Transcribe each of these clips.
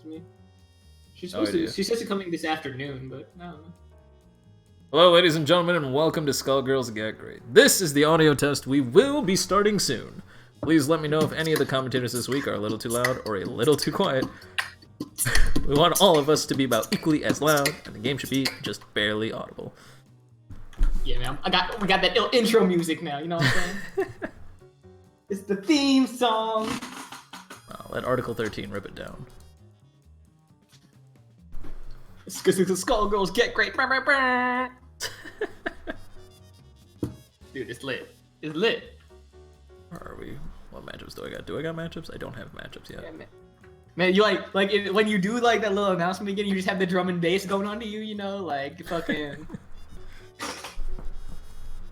to me. She's No supposed to. She's supposed to coming this afternoon, but I don't know. Hello, ladies and gentlemen, and welcome to Skullgirls Get Gr8. This is the audio test we will be starting soon. Please let me know if any of the commentators this week are a little too loud or a little too quiet. We want all of us to be about equally as loud, and the game should be just barely audible. Yeah, man. We got that intro music now. You know what I'm saying? It's the theme song. Let Article 13 rip it down. It's because the Skullgirls Get Gr8. Dude, it's lit. It's lit. Where are we? What matchups do I got? Do I got matchups? I don't have matchups yet. Yeah, man, you when you do like that little announcement again, you just have the drum and bass going on to you, you know, like fucking.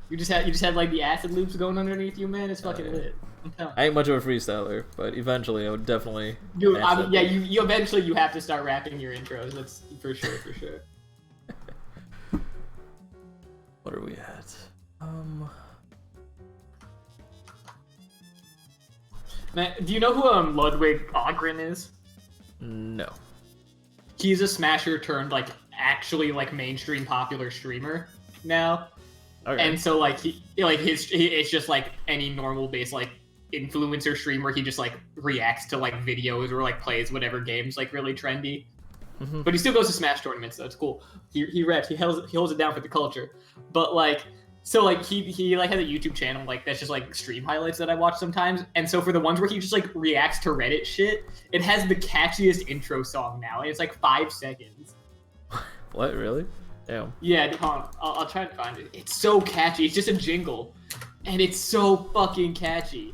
you just have like the acid loops going underneath you, man. It's fucking lit. I ain't much of a freestyler, but eventually I would definitely. Dude, yeah, you eventually you have to start rapping your intros. That's for sure. What are we at? Man, do you know who Ludwig Ogren is? No. He's a smasher turned like actually like mainstream popular streamer now. Okay. And so like it's just like any normal base like influencer streamer. He just like reacts to like videos or like plays whatever games like really trendy. Mm-hmm. But he still goes to Smash tournaments, so it's cool. He reps, he holds it down for the culture. But like so like he like has a YouTube channel like that's just like stream highlights that I watch sometimes. And so for the ones where he just like reacts to Reddit shit, it has the catchiest intro song now, and it's like 5 seconds. What, really? Damn. Yeah, I'll try to find it. It's so catchy. It's just a jingle, and it's so fucking catchy.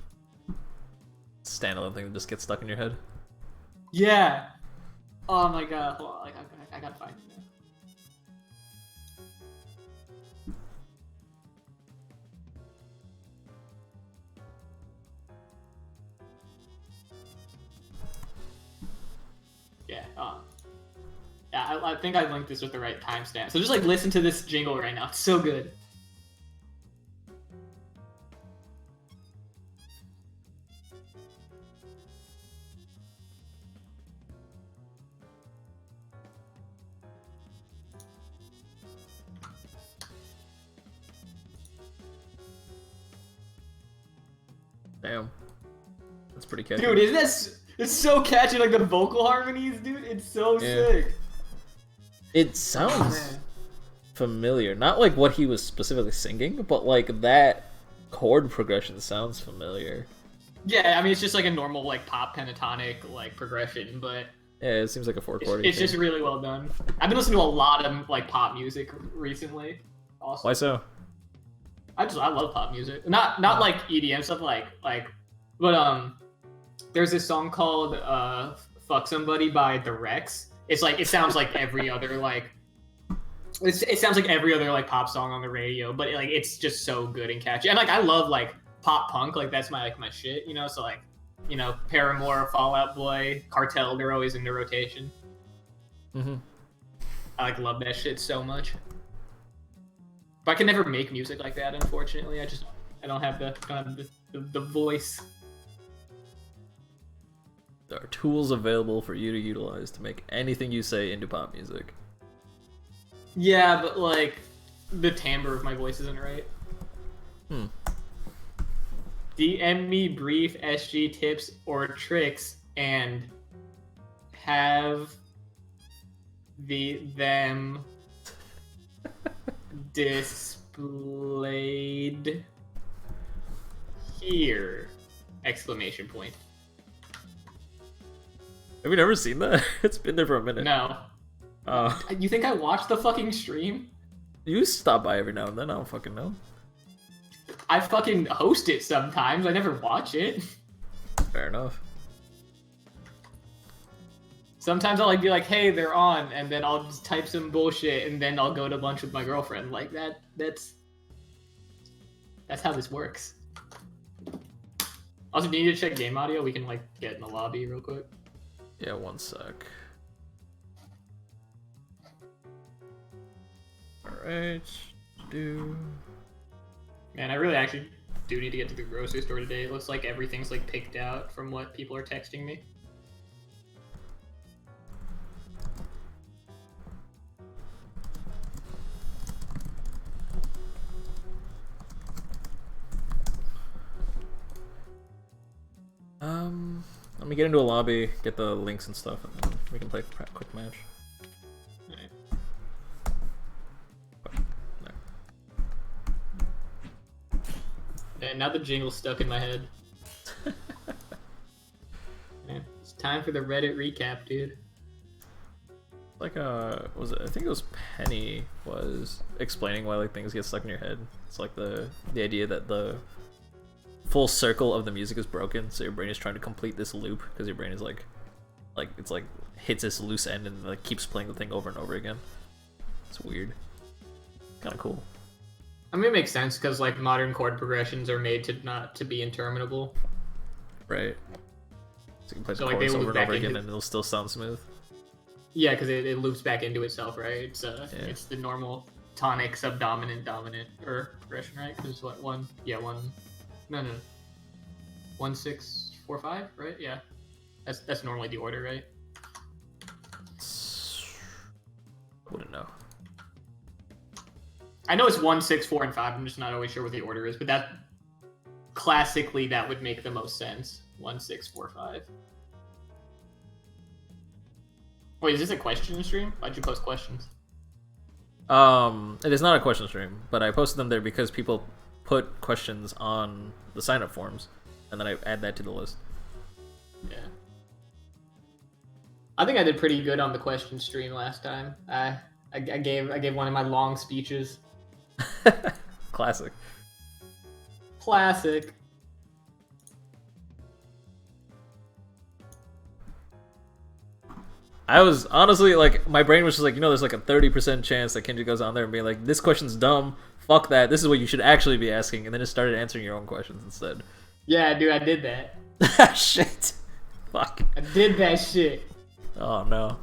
Standalone thing that just gets stuck in your head. Yeah. Oh my god. Hold on. I gotta find it now. Yeah. Yeah. I think I linked this with the right timestamp. So just like listen to this jingle right now. It's so good. Damn. That's pretty catchy. Dude, isn't this... It's so catchy, like the vocal harmonies, dude. It's so sick. It sounds familiar. Not like what he was specifically singing, but like that chord progression sounds familiar. Yeah, I mean, it's just like a normal like pop pentatonic like progression, but... Yeah, it seems like a 4-chord. It's just really well done. I've been listening to a lot of like pop music recently. Also. Why so? I love pop music. Not like EDM stuff but there's this song called Fuck Somebody by The Rex. It's like it sounds like every other like it sounds like every other like pop song on the radio, but like it's just so good and catchy. And like I love like pop punk, like that's my shit, you know, so like, you know, Paramore, Fall Out Boy, Cartel, they're always in the rotation. Mm-hmm. I like love that shit so much. But I can never make music like that, unfortunately. I don't have the voice. There are tools available for you to utilize to make anything you say into pop music. Yeah, but like the timbre of my voice isn't right. DM me brief SG tips or tricks and have them displayed here! Exclamation point. Have you never seen that? It's been there for a minute. No. You think I watched the fucking stream? You stop by every now and then, I don't fucking know. I fucking host it sometimes, I never watch it. Fair enough. Sometimes I'll like be like, hey, they're on, and then I'll just type some bullshit, and then I'll go to lunch with my girlfriend. Like that's how this works. Also, do you need to check game audio? We can like get in the lobby real quick. Yeah, one sec. Alright, Man, I really actually do need to get to the grocery store today. It looks like everything's like picked out from what people are texting me. Let me get into a lobby, get the links and stuff, and then we can play a quick match. And now the jingle's stuck in my head. Man, it's time for the Reddit recap, dude. Like was it, I think it was Penny was explaining why like things get stuck in your head. It's like the idea that the full circle of the music is broken, so your brain is trying to complete this loop because your brain is like it's like hits this loose end and like keeps playing the thing over and over again. It's weird. Kind of cool. I mean, it makes sense because like modern chord progressions are made to be interminable. Right. So you can play the chords over and over again and it'll still sound smooth. Yeah, because it loops back into itself, right? It's it's the normal tonic, subdominant, dominant, or progression, right? Because what, 1 6 4 5, right? Yeah, that's normally the order, right? Wouldn't know. I know it's 1 6 4 and 5. I'm just not always sure what the order is, but that classically that would make the most sense. 1 6 4 5. Wait, is this a question stream? Why'd you post questions? It is not a question stream, but I posted them there because people put questions on the sign-up forms, and then I add that to the list. Yeah. I think I did pretty good on the question stream last time. I gave one of my long speeches. Classic. Classic. I was honestly like, my brain was just like, there's like a 30% chance that Kenji goes on there and be like, this question's dumb, fuck that, this is what you should actually be asking, and then it started answering your own questions instead. Yeah, dude, I did that. Shit. Fuck. I did that shit. Oh no.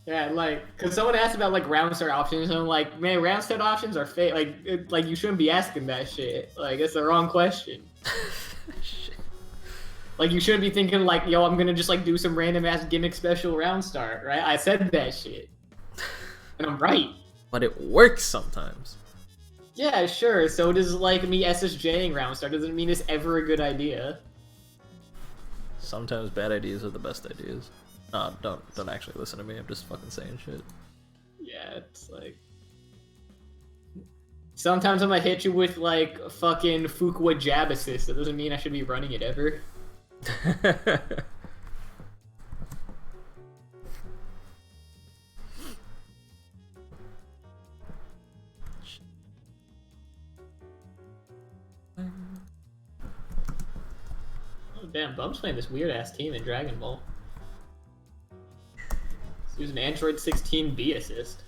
Yeah, like, cause someone asked about like round start options, and I'm like, man, round start options are fake. Like you shouldn't be asking that shit. Like, it's the wrong question. Shit. Like, you shouldn't be thinking like, yo, I'm gonna just like do some random ass gimmick special round start, right? I said that shit, and I'm right. But it works sometimes. Yeah, sure. So does like me SSJing round start. Doesn't mean it's ever a good idea. Sometimes bad ideas are the best ideas. No, don't actually listen to me. I'm just fucking saying shit. Yeah, it's like sometimes I'm gonna hit you with like a fucking Fuqua jab assist. That doesn't mean I should be running it ever. Oh damn, Bum's playing this weird ass team in Dragon Ball. He's using Android 16B assist.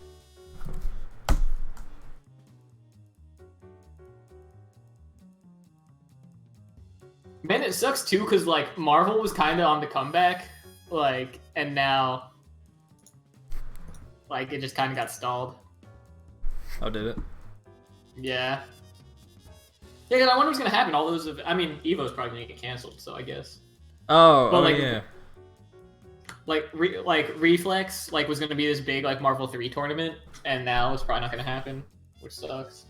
Man, it sucks too, cause like Marvel was kind of on the comeback, like, and now, like, it just kind of got stalled. Oh, did it? Yeah. Yeah, cause I wonder what's gonna happen. All those, I mean, Evo's probably gonna get canceled, so I guess. Oh, but, like, yeah. Like Reflex, like, was gonna be this big like Marvel 3 tournament, and now it's probably not gonna happen, which sucks.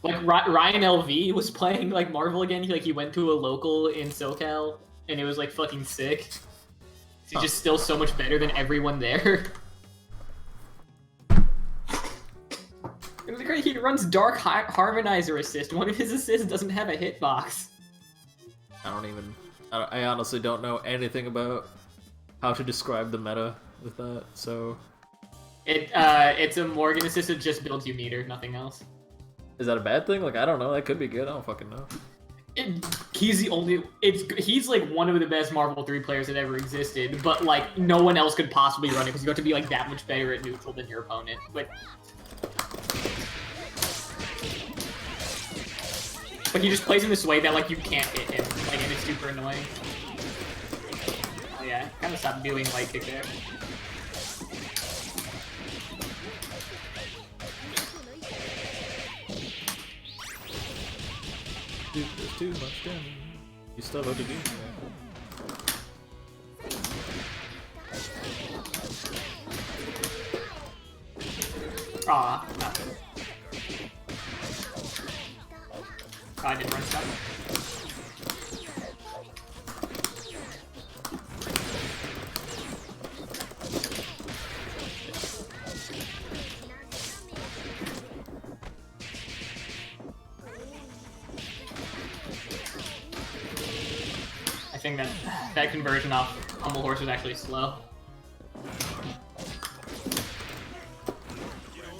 Like Ryan LV was playing like Marvel again. He went to a local in SoCal, and it was like fucking sick. He's just still so much better than everyone there. It's great. He runs Dark Harmonizer assist. One of his assists doesn't have a hitbox. I honestly don't know anything about how to describe the meta with that. So it's a Morgan assist that just builds you meter, nothing else. Is that a bad thing? Like, I don't know. That could be good. I don't fucking know. He's like one of the best Marvel 3 players that ever existed, but like no one else could possibly run it because you have to be like that much better at neutral than your opponent. But he just plays in this way that like you can't hit him, like, and it's super annoying. Oh yeah, kind of stopped doing light kick there. Dude, there's too much damage. You still have to do that. Aw, nothing. Oh, I didn't run stuff. think that conversion off Humble Horse was actually slow.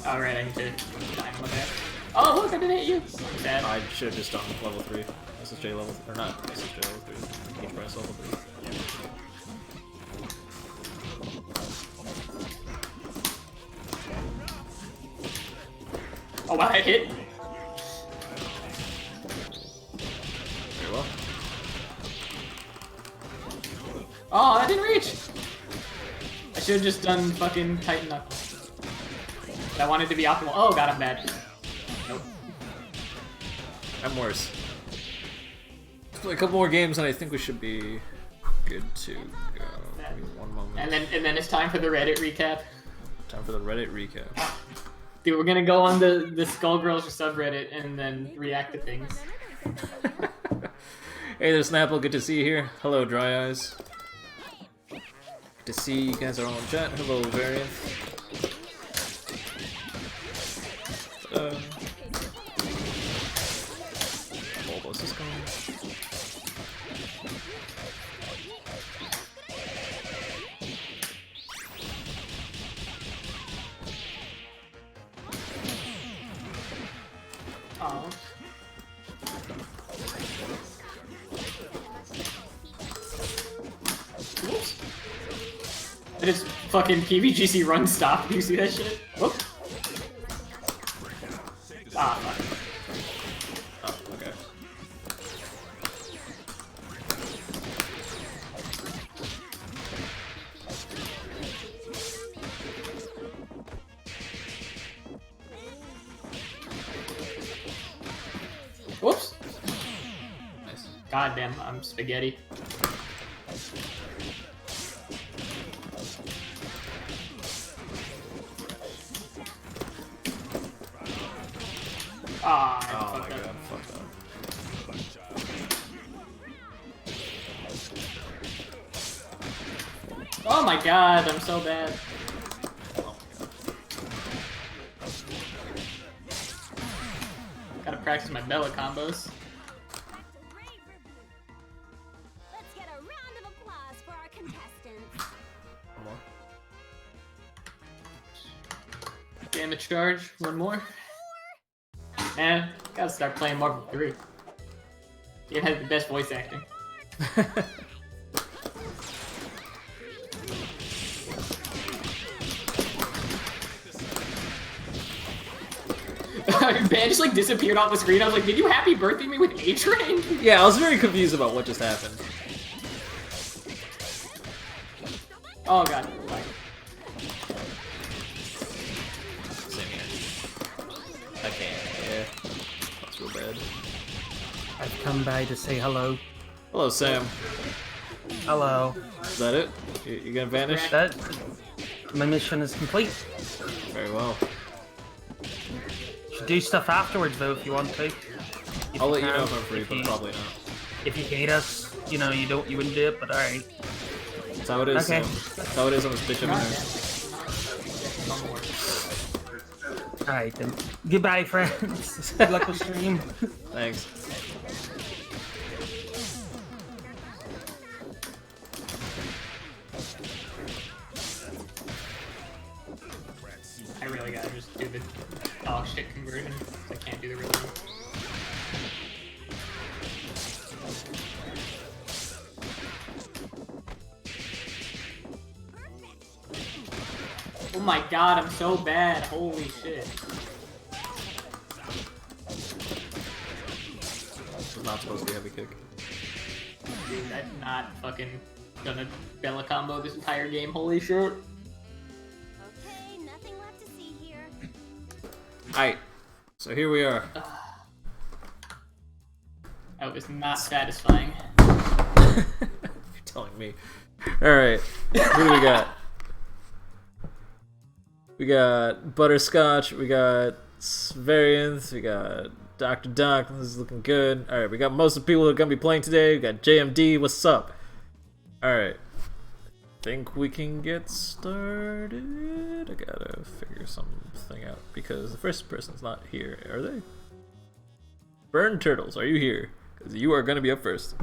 Alright, I need to dynamo there. Oh, look, I didn't hit you! Bad. I should have just done level 3. SSJ level, or not SSJ level 3. Each press level 3. Oh wow, I hit! Very well. Oh, that didn't reach! I should have just done fucking Tighten Up. But I wanted to be optimal. Oh god, I'm bad. Nope. I'm worse. Let's play a couple more games and I think we should be good to go. Give me one moment. And then it's time for the Reddit recap. Time for the Reddit recap. Dude, we're gonna go on the Skullgirls subreddit and then react to things. Hey there, Snapple. Good to see you here. Hello, Dry Eyes. Good to see you guys are all in chat. Hello, Variant. Bulbous is going. Oh. Oops. I just fucking PVGC run stop. Do you see that shit? Whoop. Ah, fuck. Oh, okay. Whoops. Nice. God damn, I'm spaghetti. Ah, Oh my fucked up. god, fucked up. Oh my god, I'm so bad. Oh Gotta practice my Bella combos. Let's get a round of applause for our contestants. One more. Damage charge, one more. Man, gotta start playing Marvel 3. It has the best voice acting. Ben just like disappeared off the screen. I was like, did you happy birthday me with A-Train? Yeah, I was very confused about what just happened. Oh god. Same here. I can't. Yeah. That's real bad. I've come by to say hello. Hello, Sam. Hello. Is that it? You gonna vanish? That my mission is complete. Very well. Should do stuff afterwards though if you want to. I'll let you know if I'm free, but probably not. If you hate us, you know you wouldn't do it, but alright. That's how it is, Okay. Sam. That's how it is on this bitch over there. Alright then. Goodbye friends. Good luck with stream. Thanks. I really gotta just do the dog shit conversion. I can't do the real one. Oh my god, I'm so bad. Holy shit. This was not supposed to be a heavy kick. Dude, I've not fucking done a Bella combo this entire game. Holy shit. Okay, nothing left to see here. Alright. So here we are. That was not satisfying. You're telling me. Alright. Who do we got? We got Butterscotch, we got Variant, we got Dr. Doc, this is looking good. Alright, we got most of the people that are going to be playing today. We got JMD, what's up? Alright. Think we can get started? I gotta figure something out because the first person's not here, are they? Burn Turtles, are you here? Because you are going to be up first.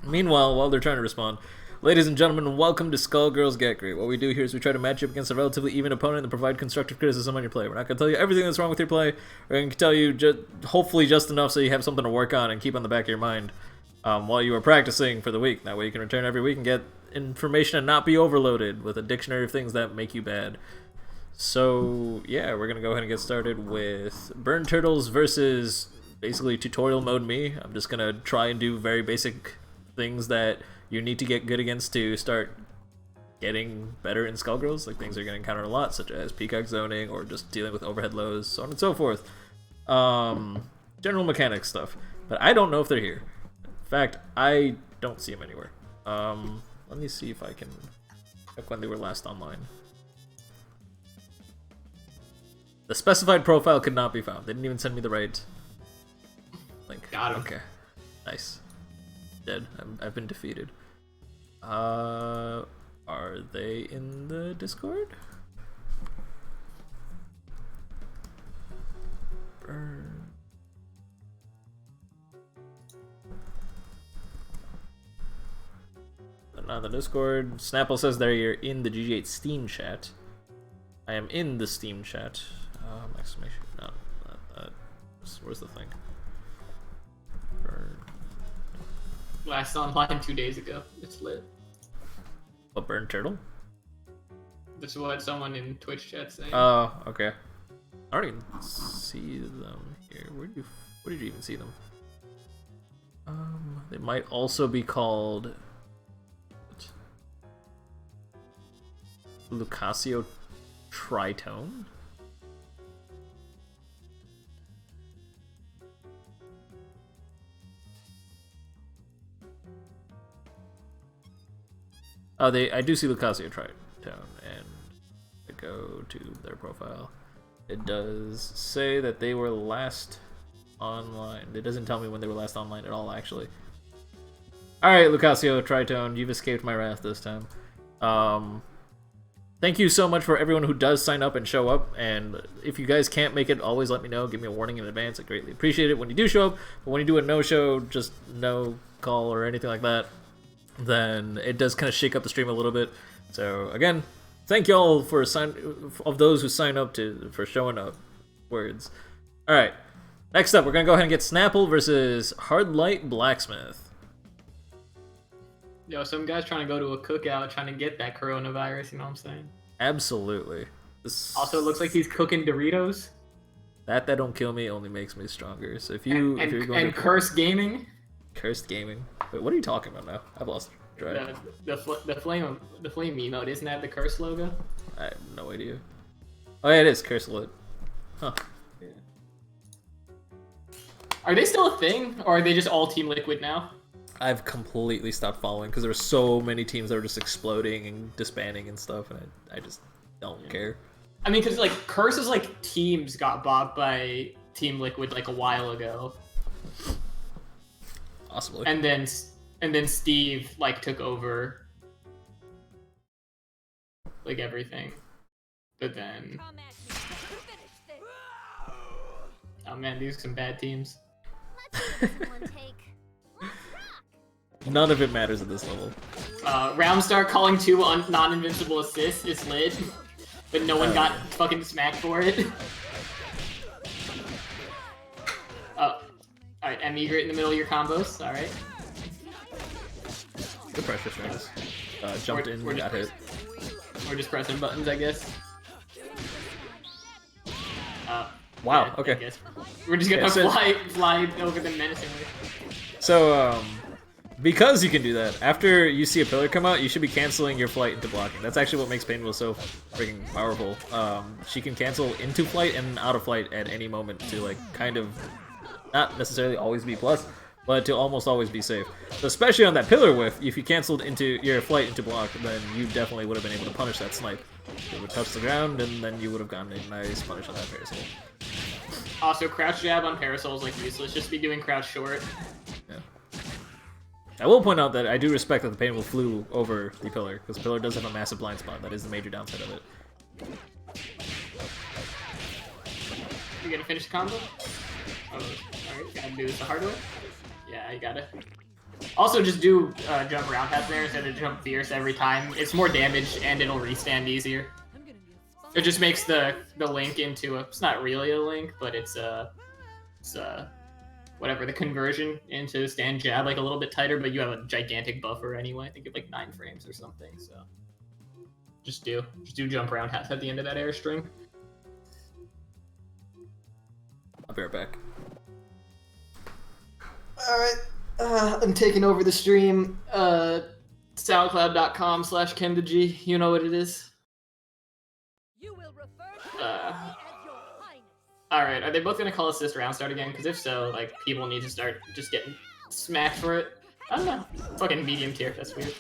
Meanwhile, while they're trying to respond, ladies and gentlemen, welcome to Skullgirls Get Gr8. What we do here is we try to match you up against a relatively even opponent and provide constructive criticism on your play. We're not going to tell you everything that's wrong with your play. We're going to tell you hopefully just enough so you have something to work on and keep on the back of your mind while you are practicing for the week. That way you can return every week and get information and not be overloaded with a dictionary of things that make you bad. So, yeah, we're going to go ahead and get started with Burn Turtles versus basically tutorial mode me. I'm just going to try and do very basic things that you need to get good against to start getting better in Skullgirls, like things you're going to encounter a lot, such as peacock zoning or just dealing with overhead lows, so on and so forth. General mechanics stuff. But I don't know if they're here. In fact, I don't see them anywhere. Let me see if I can check when they were last online. The specified profile could not be found. They didn't even send me the right link. Got him. Okay. Nice. Dead. I've been defeated. Are they in the Discord? Burn. They're not in the Discord. Snapple says they're in the GG8 Steam chat. I am in the Steam chat. Exclamation. No, not that. Where's the thing? Burn. Last online 2 days ago. It's lit. A burn turtle? That's what someone in Twitch chat saying. Oh, okay. I don't even see them here. Where did you even see them? They might also be called Lucasio Tritone. Oh, I do see Lucasio Tritone, and I go to their profile. It does say that they were last online. It doesn't tell me when they were last online at all, actually. Alright, Lucasio Tritone, you've escaped my wrath this time. Thank you so much for everyone who does sign up and show up, and if you guys can't make it, always let me know. Give me a warning in advance. I greatly appreciate it when you do show up, but when you do a no-show, just no call or anything like that, then it does kind of shake up the stream a little bit. So again, thank y'all for of those who sign up for showing up. Words. All right. Next up, we're gonna go ahead and get Snapple versus Hardlight Blacksmith. Yo, some guy's trying to go to a cookout, trying to get that coronavirus. You know what I'm saying? Absolutely. Also, it looks like he's cooking Doritos. That don't kill me only makes me stronger. So if you're going to Cursed Gaming. Cursed Gaming. Wait, what are you talking about now? I've lost track. The flame emote, isn't that the curse logo? I have no idea. Oh yeah, it is curse lit. Huh. Yeah. Are they still a thing, or are they just all Team Liquid now? I've completely stopped following because there were so many teams that were just exploding and disbanding and stuff, and I just don't care. I mean, because like Curse's like teams got bought by Team Liquid like a while ago. Possibly. And then Steve like took over like everything. But then oh man, these are some bad teams. None of it matters at this level. Roundstar calling 2 non-invincible assists is lit, but no one got fucking smacked for it. Alright, Emigre in the middle of your combos, alright. Good pressure strings. Jumped in, got hit. We're just pressing buttons, I guess. Wow, yeah, okay. I guess. We're just gonna fly over them menacingly. So, because you can do that, after you see a pillar come out, you should be canceling your flight into blocking. That's actually what makes Painwheel so freaking powerful. She can cancel into flight and out of flight at any moment to, like, kind of not necessarily always be plus, but to almost always be safe. So especially on that pillar whiff, if you canceled into your flight into block, then you definitely would have been able to punish that snipe. It would touch the ground, and then you would have gotten a nice punish on that parasol. Also, crouch jab on parasol is like useless. Just be doing crouch short. Yeah. I will point out that I do respect that the Painwheel flew over the pillar, because the pillar does have a massive blind spot. That is the major downside of it. You gonna finish the combo? Oh, alright, gotta do this the hard way? Yeah, you gotta. Also, just do jump roundhouse there instead of jump fierce every time. It's more damage and it'll restand easier. It just makes the link into a. It's not really a link, but it's whatever, the conversion into stand jab like a little bit tighter, but you have a gigantic buffer anyway. I think you have like 9 frames or something. So just do jump roundhouse at the end of that air string. I'll be right back. All right. I'm taking over the stream. SoundCloud.com/KendaG. You know what it is. You will refer to me as your highness. All right. Are they both gonna call us this round start again? Because if so, like people need to start just getting smacked for it. I don't know. Fucking medium tier. That's weird.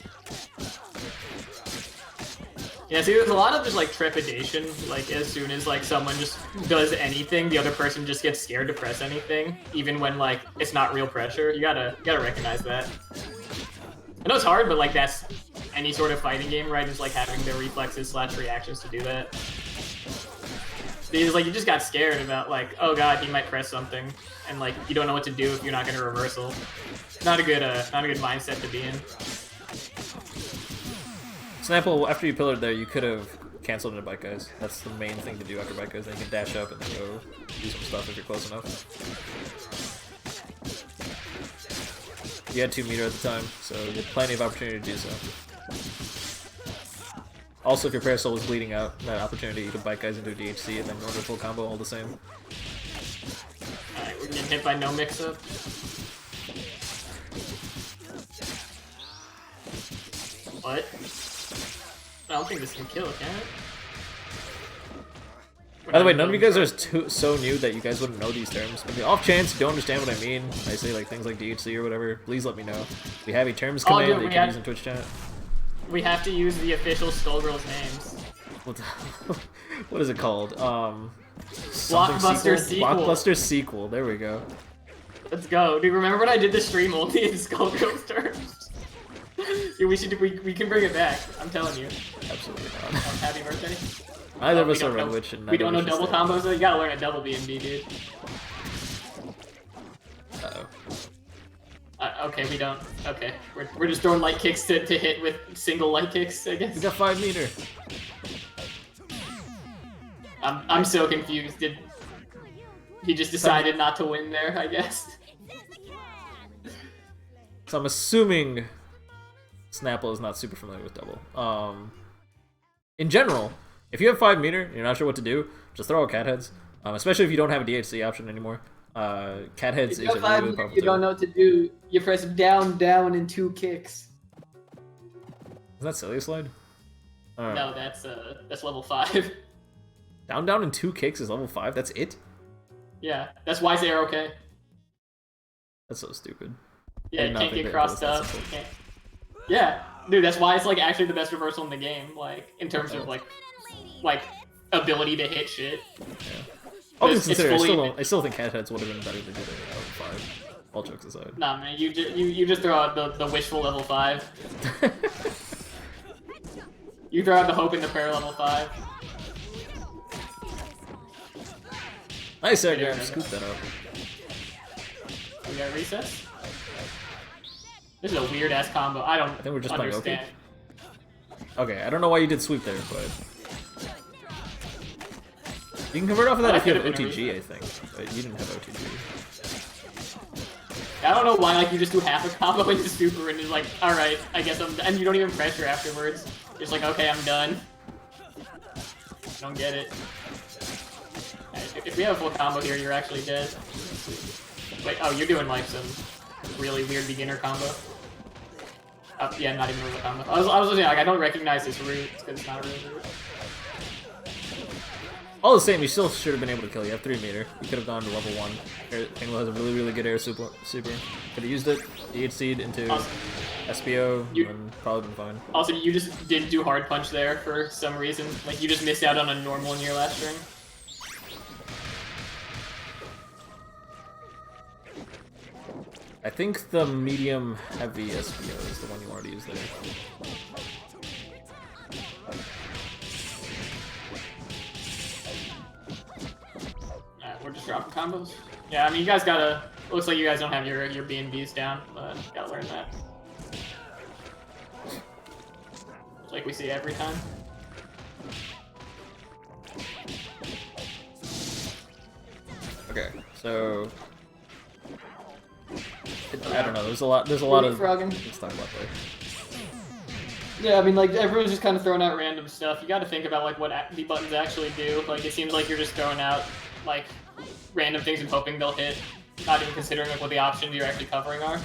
Yeah, see, there's a lot of just like trepidation. Like as soon as like someone just does anything, the other person just gets scared to press anything, even when like it's not real pressure. You gotta recognize that. I know it's hard, but like that's any sort of fighting game, right? Is like having the reflexes / reactions to do that. Because like you just got scared about like, oh god, he might press something, and like you don't know what to do if you're not gonna reversal. Not a good mindset to be in. Snapple, after you pillared there, you could have canceled into bite guys. That's the main thing to do after bite guys. Then you can dash up and then go do some stuff if you're close enough. You had 2 meter at the time, so you had plenty of opportunity to do so. Also, if your Parasol was bleeding out, that opportunity, you could bite guys into a DHC and then go into full combo all the same. Alright, we're getting hit by no mix-up. What? I don't think this can kill, can it? By the way, none of you guys are so new that you guys wouldn't know these terms. But the off chance you don't understand what I mean, I say like things like DHC or whatever, please let me know. We have a terms command that you can use in Twitch chat. We have to use the official Skullgirls names. What is it called? Blockbuster sequel. Blockbuster sequel, there we go. Let's go. Dude, remember when I did the stream only in Skullgirls terms? Dude, we can bring it back. I'm telling you. Absolutely not. Happy birthday. Neither of us are Red Witch, and we don't know double combos though. You gotta learn a double BMB, dude. Okay, we don't. Okay, we're just throwing light kicks to hit with single light kicks, I guess. We got 5 meter. I'm so confused. Did he just decided not to win there? I guess. So I'm assuming Snapple is not super familiar with double. In general, if you have 5 meter and you're not sure what to do, just throw out cat heads. Especially if you don't have a DHC option anymore. Cat heads is a really powerful you don't know what to do. You press down, down, and 2 kicks. Is that silly slide? No, that's level 5. Down, down, and 2 kicks is level 5. That's it. Yeah, that's why it's arrow K. That's so stupid. Yeah, you can't get crossed up. Yeah, dude, that's why it's like actually the best reversal in the game. Like in terms of like ability to hit shit. Yeah. I still think cat heads would have been better than level 5. All jokes aside. Nah, man, you just throw out the wishful level 5. You throw out the hope in the prayer level 5. Nice, Edgar. Scoop that up. We got recess. This is a weird ass combo. I think we're just understand. Okay, I don't know why you did sweep there, but you can convert off of that if you have OTG, I think. But you didn't have OTG. I don't know why like you just do half a combo into super and it's like, all right, I guess I'm, and you don't even pressure afterwards. You're just like, okay, I'm done. Don't get it. If we have a full combo here, you're actually dead. Wait, oh, you're doing like some really weird beginner combo. Yeah, not even a real combo. I was looking like I don't recognize this route because it's not a real route. All the same, you still should have been able to kill. You have 3 meter. You could have gone to level 1. Penguin has a really, really good air super. Could have used it, DHC'd into SPO, and probably been fine. Also, you just didn't do hard punch there for some reason. Like, you just missed out on a normal in your last string. I think the medium heavy SPO is the one you wanted to use there. We're just dropping combos. Yeah, I mean, you guys gotta Looks like you guys don't have your B&Bs down, but gotta learn that. Like we see every time. Okay, so I don't know. There's a lot of. Let's talk about that. Yeah, I mean, like everyone's just kind of throwing out random stuff. You got to think about like what the buttons actually do. Like it seems like you're just throwing out like random things and hoping they'll hit, not even considering like what the options you're actually covering are.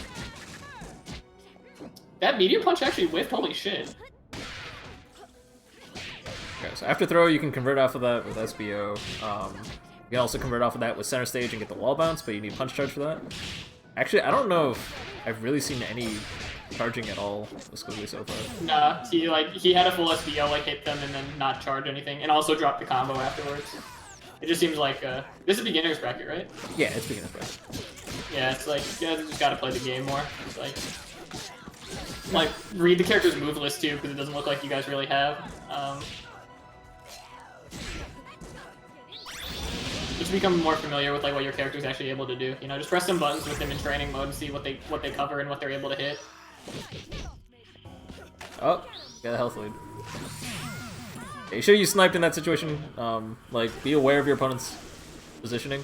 That medium punch actually whiffed. Holy shit. Okay, so after throw, you can convert off of that with SBO. You can also convert off of that with center stage and get the wall bounce, but you need punch charge for that. Actually, I don't know if I've really seen any charging at all with Squiggly so far. Nah, he had a full SBO, like hit them and then not charge anything, and also drop the combo afterwards. It just seems like this is beginner's bracket, right? Yeah, it's beginner's bracket. Yeah, it's like you guys just gotta play the game more. It's like read the character's move list too, because it doesn't look like you guys really have. Just become more familiar with like what your character's actually able to do. You know, just press some buttons with them in training mode and see what they cover and what they're able to hit. Oh, got a health lead. Okay, you should use sniped in that situation. Like be aware of your opponent's positioning.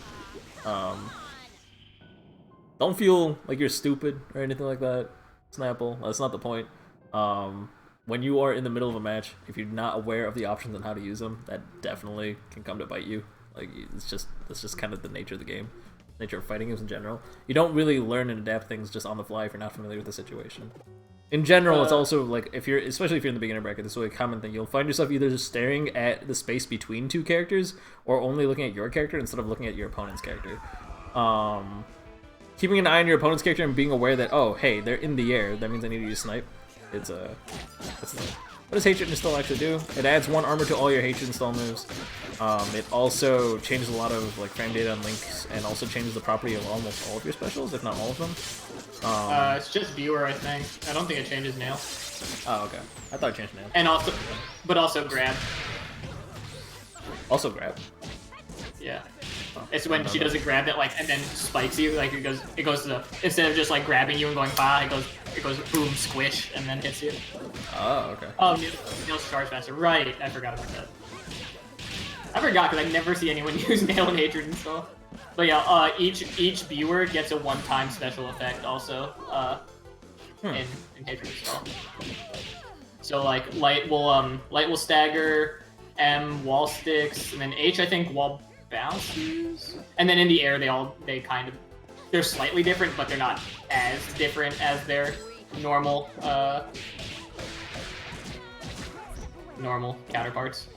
Don't feel like you're stupid or anything like that. Snapple, that's not the point. When you are in the middle of a match, if you're not aware of the options and how to use them, that definitely can come to bite you. Like that's just kind of the nature of the game, nature of fighting games in general. You don't really learn and adapt things just on the fly if you're not familiar with the situation. In general, it's also like especially if you're in the beginner bracket, this is a common thing. You'll find yourself either just staring at the space between two characters or only looking at your character instead of looking at your opponent's character. Keeping an eye on your opponent's character and being aware that, oh, hey, they're in the air, that means I need to use snipe. What does Hatred Install actually do? It adds 1 armor to all your Hatred Install moves. It also changes a lot of like frame data on links, and also changes the property of almost all of your specials, if not all of them. It's just viewer, I think. I don't think it changes nail. Oh, okay. I thought it changed nail. And also grab. Also grab. Yeah. It's when she does a grab that like and then spikes you, like it goes to the, instead of just like grabbing you and going bah, it goes boom squish and then hits you. Oh, okay. Oh, nail's charge faster. Right, I forgot about that. I forgot because I never see anyone use nail and hatred install. But yeah, each viewer gets a one-time special effect also in hatred install. So like light will stagger, M wall sticks, and then H I think wall bounces, and then in the air they're slightly different, but they're not as different as their normal counterparts.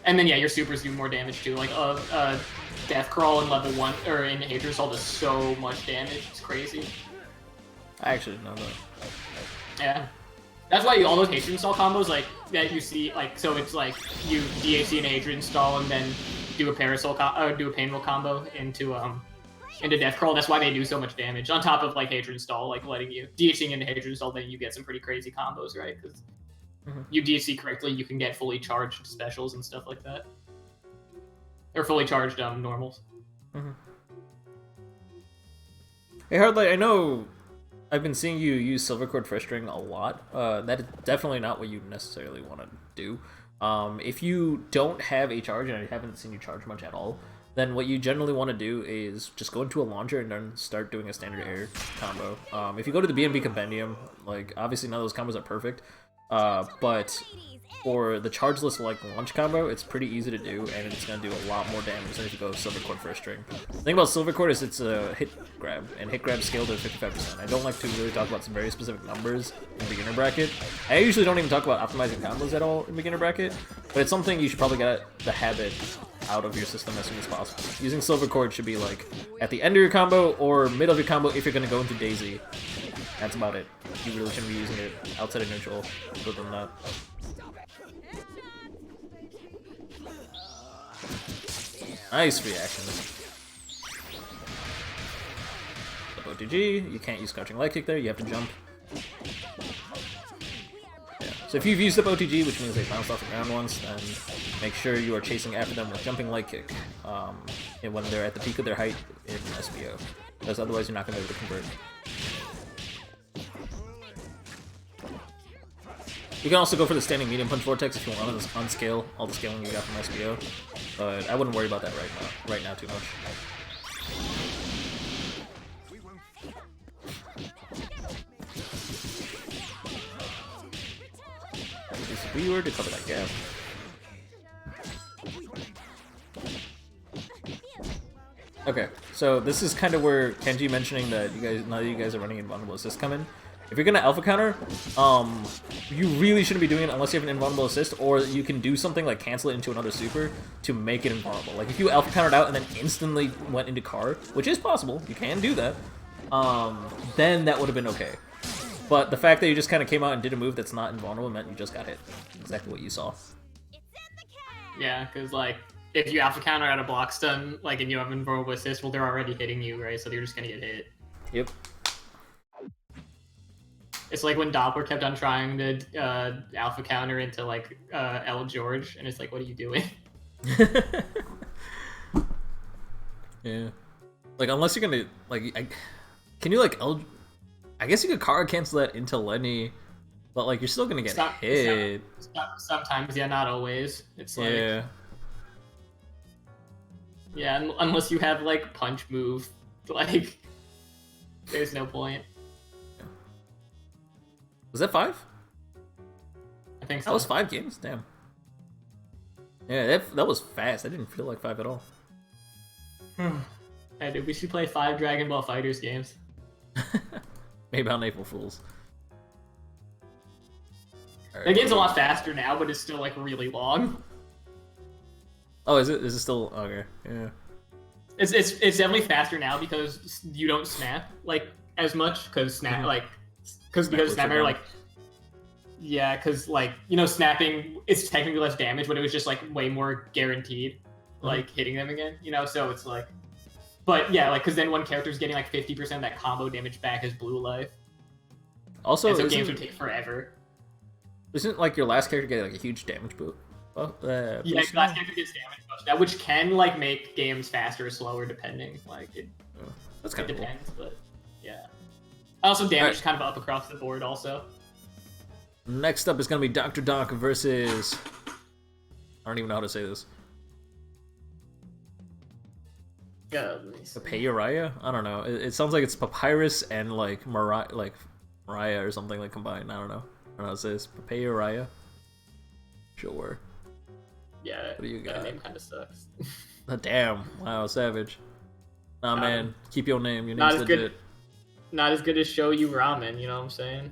And then yeah, your supers do more damage too. Like Death Crawl in level 1 or in Hatred Assault does so much damage. It's crazy. I actually didn't know that. Yeah. That's why all those Hatred Install combos, like, that you see, like, so it's like, you DHC and Hatred Install and then do a Parasol do a Painful combo into Death Crawl. That's why they do so much damage. On top of, like, Hatred Install, like, letting you, DHCing into Hatred Install, then you get some pretty crazy combos, right? Because you DHC correctly, you can get fully charged specials and stuff like that. Or fully charged normals. Hey, Hardlight, I know I've been seeing you use Silver Cord Fresh String a lot. That is definitely not what you necessarily want to do. If you don't have a charge, and I haven't seen you charge much at all, then what you generally want to do is just go into a launcher and then start doing a standard air combo. If you go to the B&B Compendium, like, obviously none of those combos are perfect, but for the chargeless like launch combo, it's pretty easy to do, and it's going to do a lot more damage than if you go Silver Cord First String. The thing about Silver Cord is it's a hit grab, and hit grab scaled at 55%. I don't like to really talk about some very specific numbers in beginner bracket. I usually don't even talk about optimizing combos at all in beginner bracket, but it's something you should probably get the habit out of your system as soon as possible. Using Silver Cord should be like at the end of your combo or mid of your combo if you're going to go into Daisy. That's about it. You really shouldn't be using it outside of neutral other than that. Nice reaction. OTG, you can't use crouching leg kick there, you have to jump. Yeah. So if you've used up OTG, which means they bounced off the ground once, then make sure you are chasing after them with jumping leg kick. and when they're at the peak of their height in SBO, because otherwise you're not going to be able to convert. You can also go for the standing medium punch vortex if you want to unscale all the scaling you got from SBO, but I wouldn't worry about that right now too much. If we were to cover that gap. Okay, so this is kind of where Kenji mentioning that now that you guys are running invulnerable assist come in. If you're gonna alpha counter, you really shouldn't be doing it unless you have an invulnerable assist, or you can do something like cancel it into another super to make it invulnerable. Like if you alpha countered out and then instantly went into car, which is possible, you can do that, then that would have been okay. But the fact that you just kind of came out and did a move that's not invulnerable meant you just got hit. Exactly what you saw. Yeah, because like if you alpha counter out a block stun, like and you have invulnerable assist, well they're already hitting you, right? So you're just gonna get hit. Yep. It's like when Doppler kept on trying to alpha counter into like L George, and it's like, what are you doing? Yeah. Like unless you're gonna like, can you like I guess you could card cancel that into Lenny, but like you're still gonna get hit. Sometimes, yeah, not always. It's like yeah, unless you have like punch move, like there's no point. Was that 5? I think so. That was 5 games? Damn. Yeah, that was fast. I didn't feel like 5 at all. Hey, dude, we should play 5 Dragon Ball FighterZ games. Maybe on April Fools. Right, the game's a lot faster now, but it's still like really long. Oh, is it? Is it still okay? Yeah. It's definitely faster now because you don't snap like as much because snapper like yeah, because like snapping is technically less damage, but it was just like way more guaranteed like hitting them again, so it's like, but yeah, like because then one character's getting like 50% of that combo damage back as blue life. Also, and so games would take forever. Isn't like your last character getting like a huge damage boot? Yeah, last character gets damage boost now, which can like make games faster or slower depending. Like that's kind of depends, but yeah. Also, damage is kind of up across the board. Also, next up is gonna be Dr. Doc versus. I don't even know how to say this. Papyrus? I don't know. It sounds like it's Papyrus and like Mariah or something like combined. I don't know. I don't know how to say this. Papyrus. Sure. Yeah. What do you got? That name kind of sucks. Damn! Wow, savage. Nah, man. Keep your name. Your name's legit. Not as good as Show You Ramen. You know what I'm saying?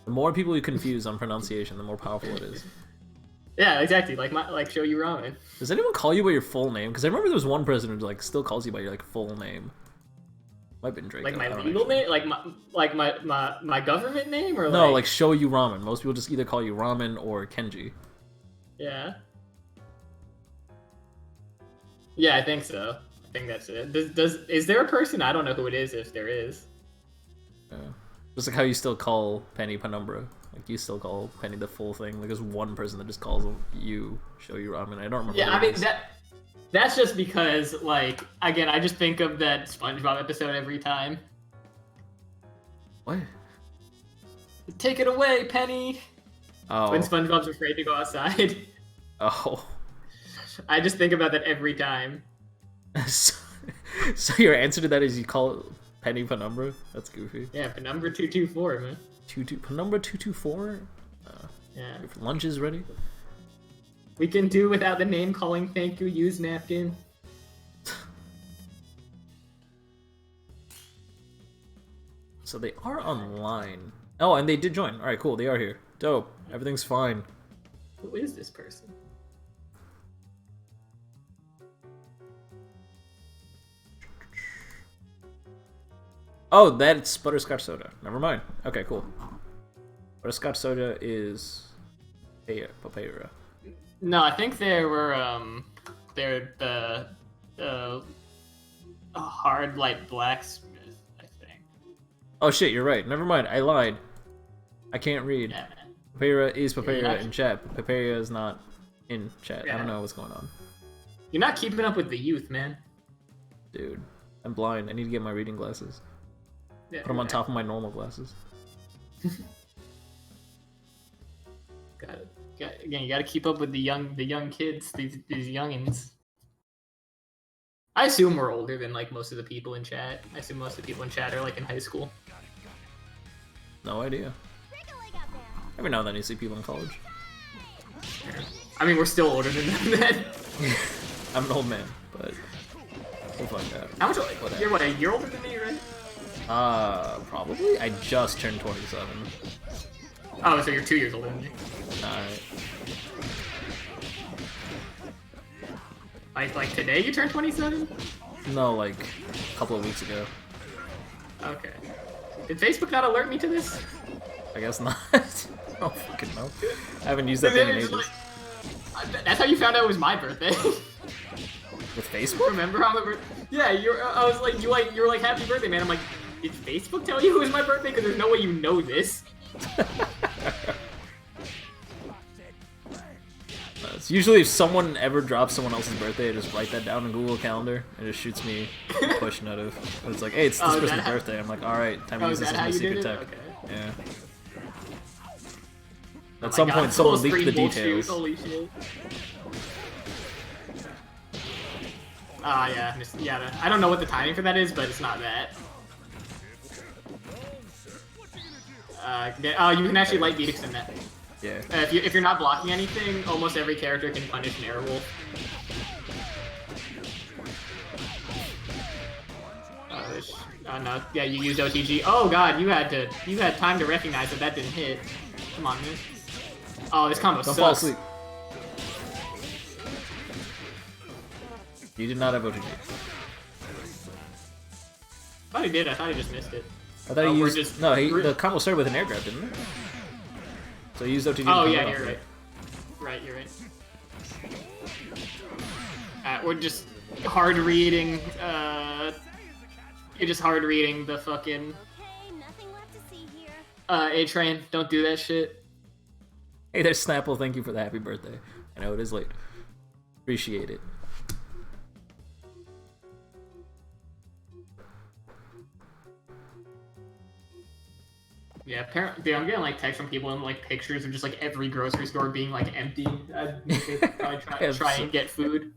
The more people you confuse on pronunciation, the more powerful it is. Yeah, exactly. Like Show You Ramen. Does anyone call you by your full name? Because I remember there was one person who like still calls you by your like full name. Might have been Draco. Like my legal name, like my government name, or no, like Show You Ramen. Most people just either call you Ramen or Kenji. Yeah. Yeah, I think so. I think that's it. Is there a person? I don't know who it is. If there is. Yeah. Just like how you still call Penny Penumbra. Like you still call Penny the full thing. Like there's one person that just calls you Show You Ramen. I don't remember. Yeah, I mean that's just because like again I just think of that SpongeBob episode every time. What? Take it away, Penny. Oh. When SpongeBob's afraid to go outside. Oh. I just think about that every time. So your answer to that is you call it Penny Penumbra? That's goofy. Yeah, Penumbra 224, man. Penumbra 224? Yeah. If lunch is ready? We can do without the name calling. Thank you, use napkin. So they are online. Oh, and they did join. Alright, cool. They are here. Dope. Everything's fine. Who is this person? Oh, that's Butterscotch Soda. Never mind. Okay, cool. Butterscotch Soda is Papyrus. No, I think they're the hard light blacksmith, I think. Oh shit, you're right. Never mind. I lied. I can't read. Yeah. Papyrus is Papyrus in chat. Papyrus is not in chat. Yeah. I don't know what's going on. You're not keeping up with the youth, man. Dude, I'm blind. I need to get my reading glasses. Yeah, Put them on top of my normal glasses. Again, you gotta keep up with the young kids, these youngins. I assume we're older than like most of the people in chat. I assume most of the people in chat are like in high school. No idea. Every now and then you see people in college. I mean, we're still older than them then. I'm an old man, but we'll find out. How much? You're what, a year older than me, right? Probably. I just turned 27. Oh, so you're 2 years older than me. Alright. Like today you turned 27? No, like a couple of weeks ago. Okay. Did Facebook not alert me to this? I guess not. I don't fucking know. I haven't used that thing in ages. Like, that's how you found out it was my birthday. With Facebook? Remember on the birthday? Yeah, I was like, you were like, happy birthday, man. I'm like, did Facebook tell you it was my birthday? Because there's no way you know this. It's usually if someone ever drops someone else's birthday, I just write that down in Google Calendar and it just shoots me a push notif. And it's like, hey, it's this person's birthday. I'm like, alright, time to use this as my secret tech. Okay. Yeah. At some point, someone leaked the details. Holy shit. Yeah, I don't know what the timing for that is, but it's not that. You can actually light beatix in that. Yeah. If you're not blocking anything, almost every character can punish an airwolf. Oh no, yeah, you used OTG. Oh god, you had time to recognize that didn't hit. Come on, man. Oh, this combo sucks. Don't fall asleep. You did not have OTG. I thought he did. I thought he just missed it. I thought he used... No, the combo started with an air grab, didn't it? So he used OTG. Oh, yeah, you're right. Right, you're right. We're just hard reading, You're just hard reading the fucking... A-Train. Don't do that shit. Hey there's Snapple, thank you for the happy birthday. I know it is late. Appreciate it. Yeah, apparently, dude, I'm getting like texts from people and like pictures of just like every grocery store being like empty. They probably try and get food.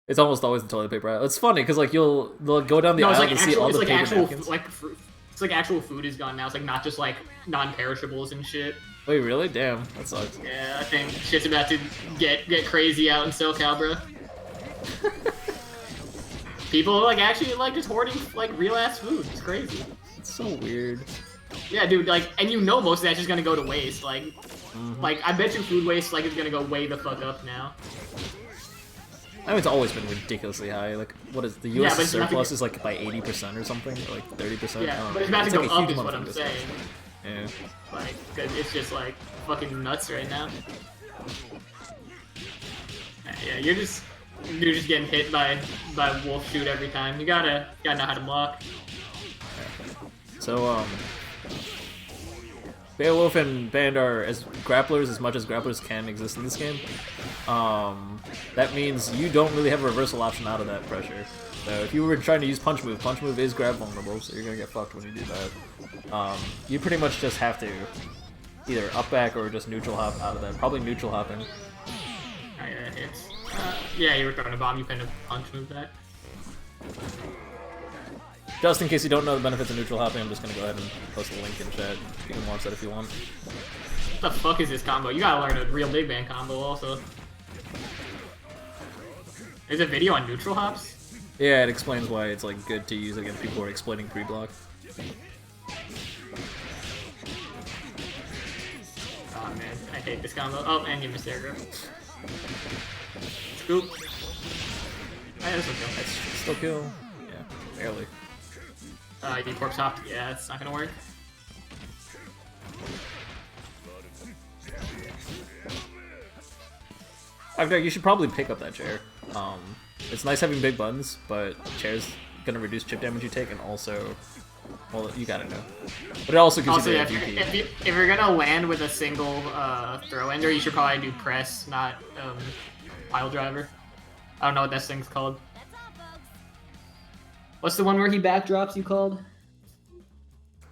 It's almost always the toilet paper aisle. It's funny because like they'll go down the aisle and see all the paper napkins. It's like actual food is gone now. It's like not just like non-perishables and shit. Wait, really? Damn, that sucks. Yeah, I think shit's about to get crazy out in SoCal, bro. People are like actually like just hoarding like real ass food. It's crazy. It's so weird. Yeah, dude, like, and you know most of that's just gonna go to waste, like, like, I bet you food waste, like, is gonna go way the fuck up now. I mean, it's always been ridiculously high, like, what is, the US surplus is, like, by 80% or something, or, like, 30%? Yeah, but it's about to go up is what I'm saying. Yeah. Like, cause it's just, like, fucking nuts right now. Yeah, you're just getting hit by wolf shoot every time. You gotta know how to block. So, Beowulf and Band are as grapplers as much as grapplers can exist in this game. That means you don't really have a reversal option out of that pressure. So if you were trying to use Punch Move is grab vulnerable, so you're gonna get fucked when you do that. You pretty much just have to either up back or just neutral hop out of that. Probably neutral hopping. Oh, yeah, that hits. Yeah, you were throwing a bomb, you kind of Punch Move that. Just in case you don't know the benefits of neutral hopping, I'm just gonna go ahead and post a link in chat. You can watch that if you want. What the fuck is this combo? You gotta learn a real big band combo also. There's a video on neutral hops? Yeah, it explains why it's like good to use against people who are exploiting pre-block. Oh man, I hate this combo. Oh, and you missed air grab. Scoop. This will kill. That's still kill. Yeah, barely. You corpse hopped. Yeah, it's not gonna work. In fact, you should probably pick up that chair. It's nice having big buttons, but chair's gonna reduce chip damage you take, and also, well, you gotta know. But it also gives you the DP. If you're gonna land with a single throw ender, you should probably do press, not pile driver. I don't know what that thing's called. What's the one where he backdrops you called?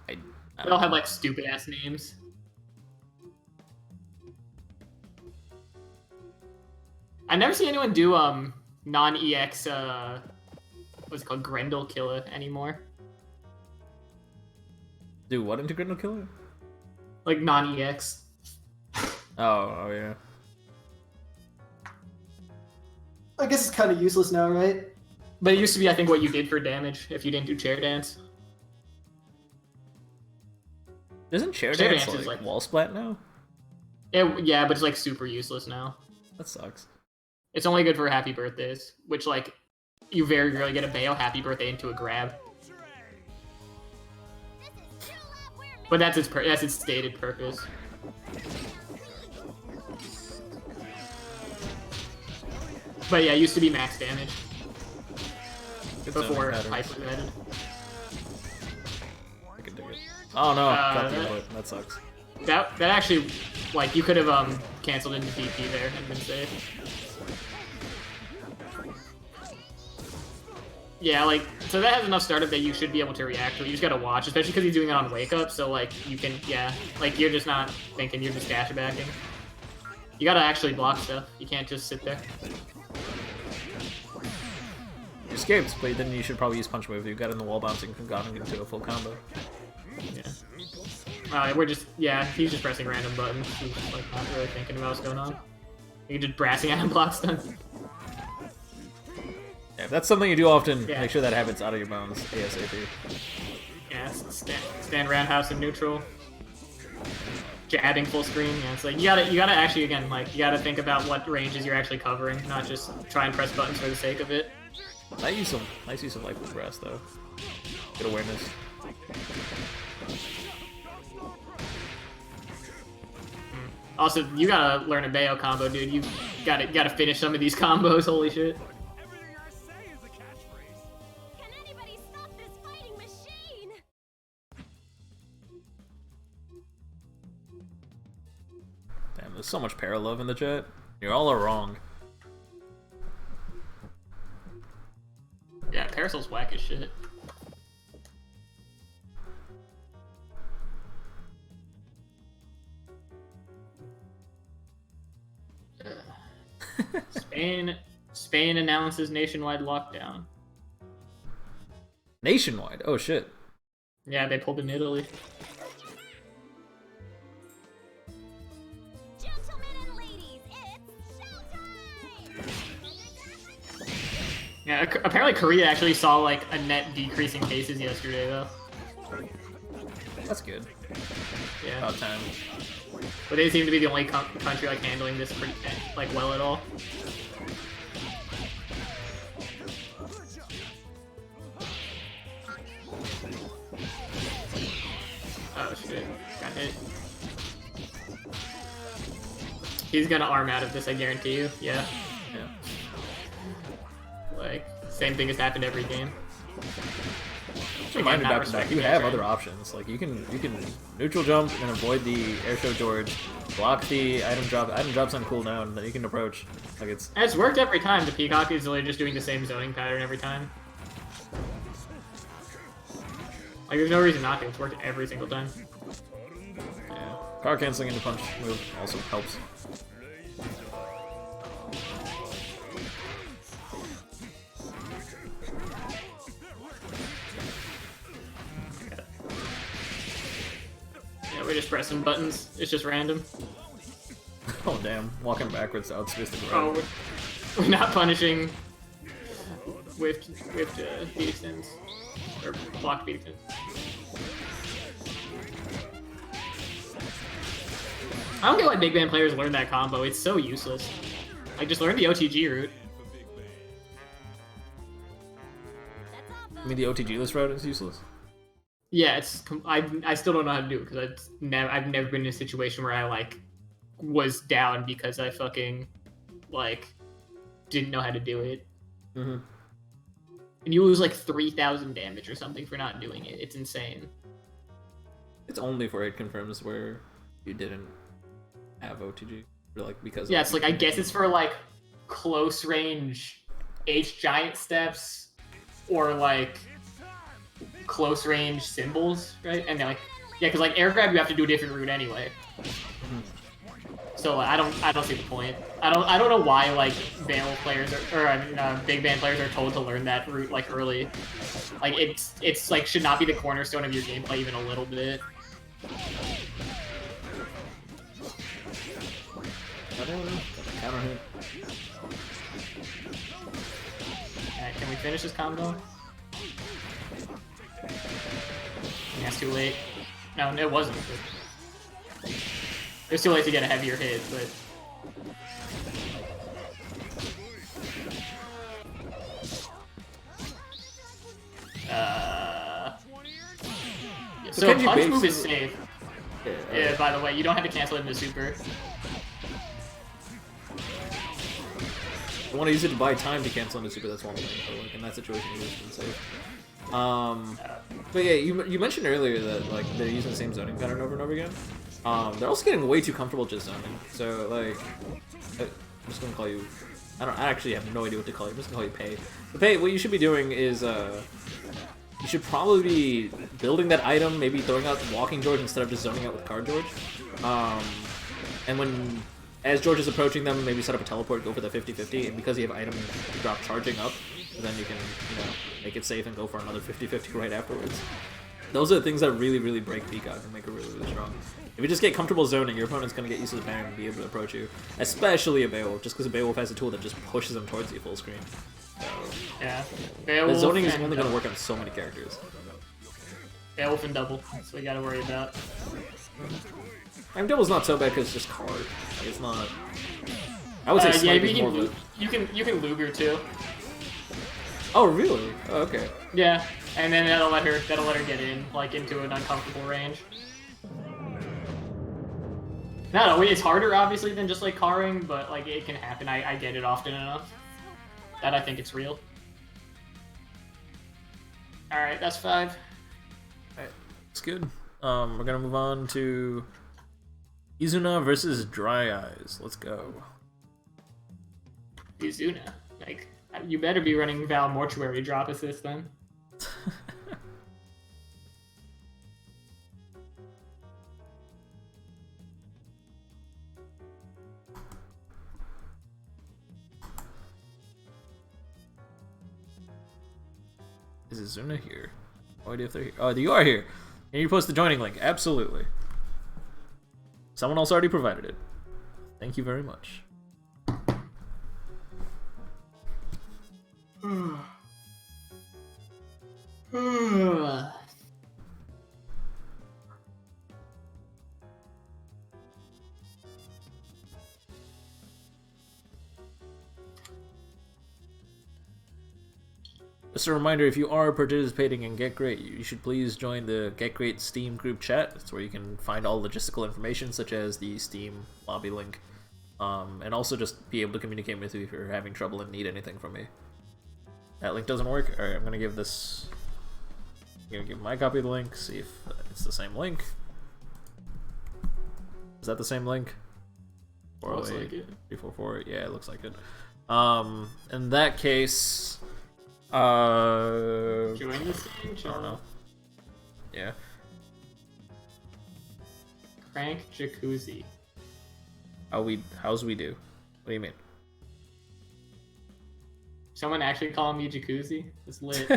I They all have like stupid ass names. I never see anyone do non-EX what's it called, Grendel Killer anymore. Do what into Grendel Killer? Like non-EX. Oh yeah. I guess it's kind of useless now, right? But it used to be, I think, what you did for damage if you didn't do chair dance. Isn't chair Chair dance dance is like like- wall splat now? Yeah, but it's like super useless now. That sucks. It's only good for happy birthdays, which like you very rarely get a Bayo happy birthday into a grab. But that's its stated purpose. But yeah, it used to be max damage Good before zoning hype patterns. was added. I can dig it. Oh no, got the that- input. That sucks. That actually, like, you could have canceled into DP there and been safe. Yeah, like, so that has enough startup that you should be able to react to it. You just gotta watch, especially because he's doing it on wake up, so like you can, yeah, like you're just not thinking, you're just dash backing. You gotta actually block stuff. You can't just sit there. You escaped, but then you should probably use punch wave. You got in the wall bouncing and got into a full combo. Yeah. We're just, yeah, he's just pressing random buttons. He's like not really thinking about what's going on. You're just brassing at him block stun. Yeah, if that's something you do often, Yeah. make sure that happens out of your bounds ASAP. Yeah, stand roundhouse in neutral. Jabbing full screen. Yeah, it's like you gotta actually, again, like you gotta think about what ranges you're actually covering, not just try and press buttons for the sake of it. Nice use of life with brass though. Good awareness. Also, you gotta learn a Bayo combo, dude. You gotta finish some of these combos. Holy shit! Can anybody stop this fighting machine? Damn, there's so much para love in the chat. You're all wrong. Yeah, Parasol's whack as shit. Spain announces nationwide lockdown. Nationwide. Oh shit. Yeah, they pulled in Italy. Gentlemen and ladies, it's showtime! Yeah, apparently Korea actually saw like a net decrease in cases yesterday, though. That's good. Yeah, About time. but they seem to be the only country like handling this pretty like well at all. Oh shit, got hit. He's gonna arm out of this, I guarantee you. Yeah. Yeah. Like, same thing has happened every game. Reminder not back to back. respecting You that have trend. other options. Like you can neutral jump and avoid the airshow George, block the item drop. Item drops on cooldown. Then you can approach. Like it's And it's worked every time. The Peacock is literally just doing the same zoning pattern every time. Like, there's no reason not to. It's worked every single time. yeah. Power canceling into punch move also helps. Yeah, we're just pressing buttons. It's just random. Oh damn! Walking backwards to outspace the Oh, grab. we're not punishing with beat extends. Or blocked beat extends. I don't get why big band players learn that combo. It's so useless. Like, just learn the OTG route. That's all, I folks. mean the OTG-less route is useless. Yeah, I still don't know how to do it because I've never been in a situation where I like was down because I fucking like didn't know how to do it. Mm-hmm. And you lose like 3,000 damage or something for not doing it. It's insane. It's only for it confirms where you didn't have OTG, or like because. Yeah, of it's like I guess it's for like close range H giant steps or like close range symbols, right? And then like, yeah, because like air grab you have to do a different route anyway. So I don't see the point. I don't know why like Veil players Big Band players are told to learn that route like early. Like it's like should not be the cornerstone of your gameplay even a little bit. Counter hit. Alright, can we finish this combo? Yeah, it's too late. No, it wasn't. It was too late to get a heavier hit, but... So punch move is safe. Yeah, by the way, you don't have to cancel it into super. I want to use it to buy time to cancel into super, that's one thing, but like in that situation it's been safe. But yeah, you mentioned earlier that like they're using the same zoning pattern over and over again. They're also getting way too comfortable just zoning. So like, I'm just gonna call you. I actually have no idea what to call you. I'm just gonna call you Pei. But Pei, what you should be doing is you should probably be building that item, maybe throwing out Walking George instead of just zoning out with Card George. And as George is approaching them, maybe set up a teleport, go for the 50-50, and because you have item drop charging up, then you can, make it safe and go for another 50-50 right afterwards. Those are the things that really, really break Peacock and make it really, really strong. If you just get comfortable zoning, your opponent's going to get used to the pattern and be able to approach you. Especially a Beowulf, just because a Beowulf has a tool that just pushes him towards you full screen. So, yeah. The zoning is only going to work on so many characters. Beowulf and double, so we got to worry about. I mean, double's not so bad because it's just card. Like, it's not... I would say yeah, you can Luger too. Oh really? Oh, okay. Yeah, and then that'll let her get in like into an uncomfortable range. No, it's harder obviously than just like carring, but like it can happen. I get it often enough that I think it's real. All right, that's 5. All right, it's good. We're gonna move on to Izuna versus Dry Eyes. Let's go. Izuna, like, you better be running Val Mortuary drop assist then. Is Izuna here? No idea if they're here. Oh, you are here. Can you post the joining link? Absolutely. Someone else already provided it. Thank you very much. Just a reminder, if you are participating in Get Great, you should please join the Get Great Steam group chat. It's where you can find all logistical information, such as the Steam lobby link, and also just be able to communicate with you if you're having trouble and need anything from me. That link doesn't work? Alright, I'm gonna give this... I'm gonna give my copy of the link, see if it's the same link. Is that the same link? 408, 344, yeah, it looks like it. In that case... Join the same I don't know. Yeah. Crank Jacuzzi. How's we do? What do you mean? Someone actually calling me Jacuzzi? It's lit.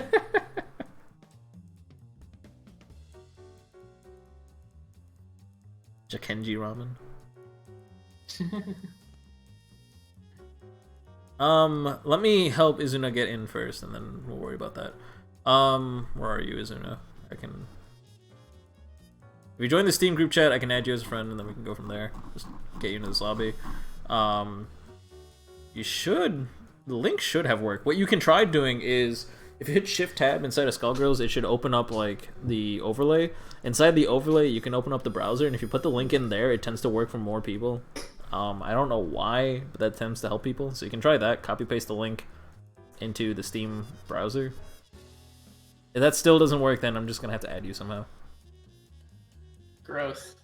Jakenji ramen. Let me help Izuna get in first, and then we'll worry about that. Where are you, Izuna? If you join the Steam group chat, I can add you as a friend, and then we can go from there. Just get you into this lobby. The link should have worked. What you can try doing is, if you hit Shift Tab inside of Skullgirls, it should open up like the overlay. Inside the overlay, you can open up the browser, and if you put the link in there, it tends to work for more people. I don't know why, but that tends to help people. So you can try that. Copy paste the link into the Steam browser. If that still doesn't work, then I'm just gonna have to add you somehow. Gross.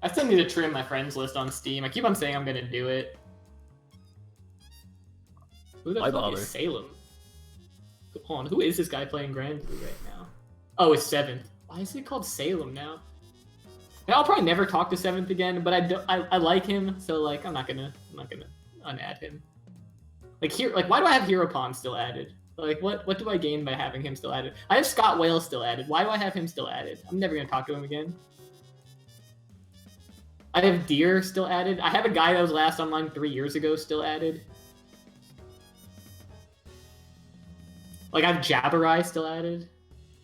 I still need to trim my friends list on Steam. I keep on saying I'm gonna do it. Who the fuck is Salem? Hold on, who is this guy playing Grand Blue right now? Oh, it's 7th. Why is it called Salem now? And I'll probably never talk to 7th again, but I like him, so like I'm not gonna unadd him. Like here, like why do I have Hero Pawn still added? Like what do I gain by having him still added? I have Scott Whale still added. Why do I have him still added? I'm never gonna talk to him again. I have Deer still added. I have a guy that was last online 3 years ago still added. Like I have Jabberai still added.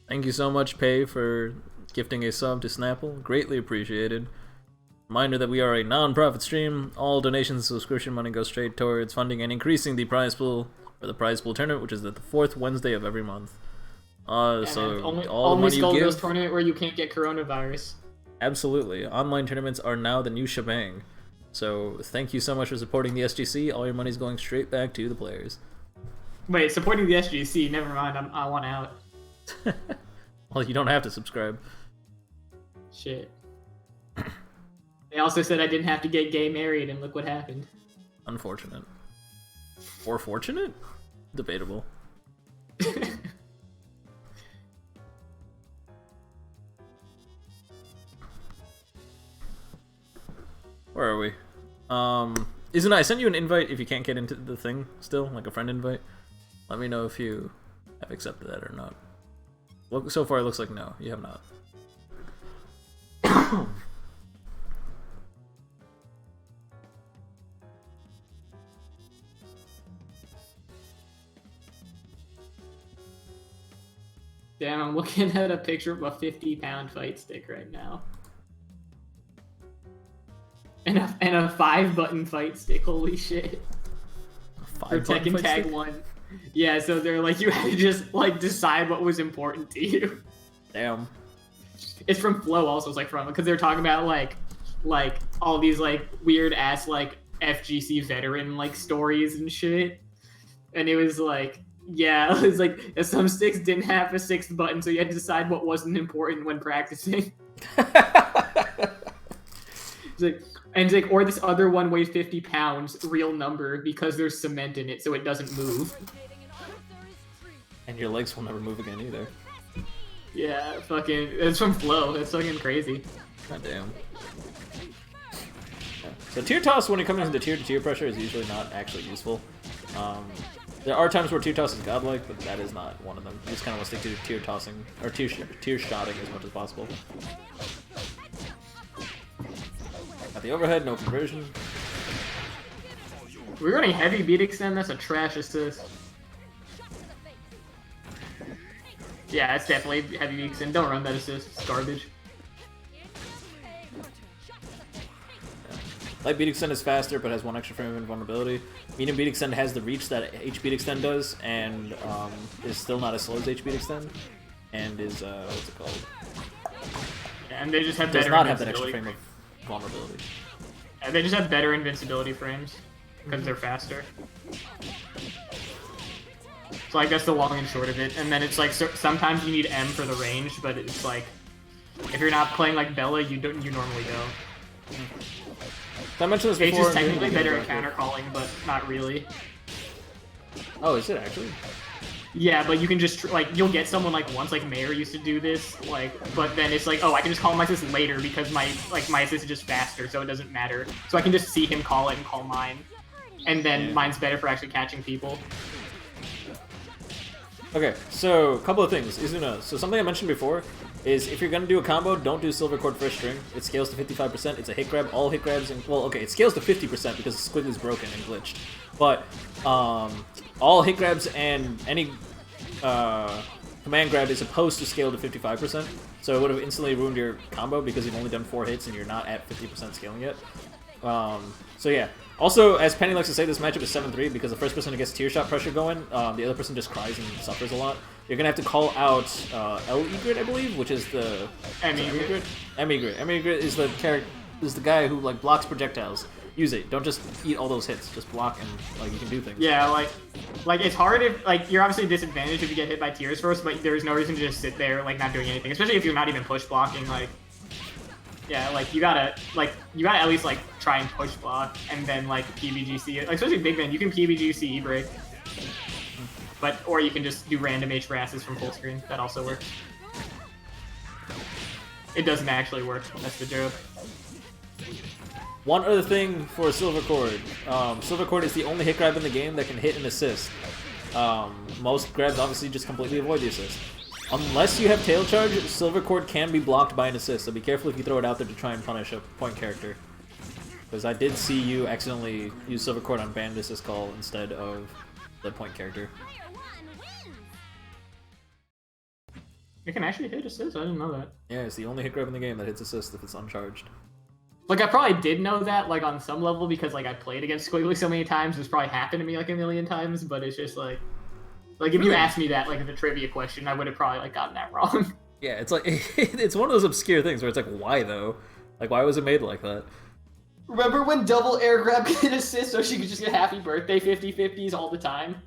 Thank you so much, Pay, for gifting a sub to Snapple. Greatly appreciated. Reminder that we are a non-profit stream. All donations and subscription money go straight towards funding and increasing the prize pool, or the prize pool tournament, which is the 4th Wednesday of every month. So all the money you give... Skullgirls tournament where you can't get coronavirus. Absolutely. Online tournaments are now the new shebang. So thank you so much for supporting the SGC. All your money's going straight back to the players. Wait, supporting the SGC? Never mind. I want out. Well, you don't have to subscribe. Shit. They also said I didn't have to get gay married, and look what happened. Unfortunate. Or fortunate? Debatable. Where are we? Isn't I sent you an invite if you can't get into the thing still, like a friend invite? Let me know if you have accepted that or not. Well, so far it looks like no, you have not. Damn, I'm looking at a picture of a 50-pound fight stick right now. And a 5-button fight stick, holy shit. For Tekken Tag stick? 1. Yeah, so they're like, you had to just, like, decide what was important to you. Damn. It's from Flow also, it's like from, because they're talking about, like, all these, like, weird-ass, like, FGC veteran, like, stories and shit. And it was like, yeah, it was like, some sticks didn't have a 6th button, so you had to decide what wasn't important when practicing. It's like, or this other one weighs 50 pounds, real number, because there's cement in it, so it doesn't move. And your legs will never move again either. Yeah, fucking, it's from Flow. That's fucking crazy. God damn. Yeah. So tier toss, when it comes into tier-to-tier pressure, is usually not actually useful. There are times where tier toss is godlike, but that is not one of them. You just kind of want to stick to tier tossing, or tier shotting as much as possible. At the overhead, no conversion. We're running heavy beat extend, that's a trash assist. Yeah, it's definitely heavy beat extend. Don't run that assist, it's garbage. Light beat extend is faster, but has 1 extra frame of invulnerability. Medium beat extend has the reach that H beat extend does, and is still not as slow as H beat extend, and is what's it called? Yeah, and they just have better does not have that extra frame of vulnerability. Yeah, they just have better invincibility frames because they're faster. So like that's the long and short of it. And then it's like sometimes you need M for the range, but it's like if you're not playing like Bella, you normally don't. So I mentioned this before. H is technically better at counter calling, but not really. Oh, is it actually? Yeah, but you can just like you'll get someone like once like Mayor used to do this, like, but then it's like, oh, I can just call my assist later because my assist is just faster, so it doesn't matter. So I can just see him call it and call mine, and then mine's better for actually catching people. Okay, so a couple of things. Izuna, so something I mentioned before is if you're gonna do a combo, don't do Silver Cord First String. It scales to 55%. It's a hit grab. All hit grabs, and well, okay, it scales to 50% because the squiggly's broken and glitched. But all hit grabs and any command grab is supposed to scale to 55%. So it would have instantly ruined your combo because you've only done 4 hits and you're not at 50% scaling yet. So yeah. Also, as Penny likes to say, this matchup is 7-3 because the first person who gets tier shot pressure going, the other person just cries and suffers a lot. You're gonna have to call out L-Egret, I believe, which is the M-Egret. M-Egret is the character, is the guy who like blocks projectiles. Use it. Don't just eat all those hits. Just block and like you can do things. Yeah, like it's hard if like you're obviously disadvantaged if you get hit by tiers first, but there's no reason to just sit there like not doing anything, especially if you're not even push blocking. Like, yeah, like you gotta at least like try and push block and then like PBGC. Like especially big man, you can PBGC break. or you can just do random H grasses from full screen. That also works. It doesn't actually work. That's the joke. One other thing for Silver Cord. Silver Cord is the only hit grab in the game that can hit and assist. Most grabs obviously just completely avoid the assist. Unless you have tail charge, Silver Cord can be blocked by an assist, so be careful if you throw it out there to try and punish a point character. Because I did see you accidentally use Silver Cord on Band Assist Call instead of the point character. It can actually hit assist? I didn't know that. Yeah, it's the only hit grab in the game that hits assist if it's uncharged. Like, I probably did know that, like, on some level, because, like, I played against Squiggly so many times, it's probably happened to me, like, a million times, but it's just, like, if you asked me that, like, as a trivia question, I would have probably, like, gotten that wrong. Yeah, it's like, it's one of those obscure things where it's like, why, though? Like, why was it made like that? Remember when double air grab could assist so she could just get happy birthday 50-50s all the time?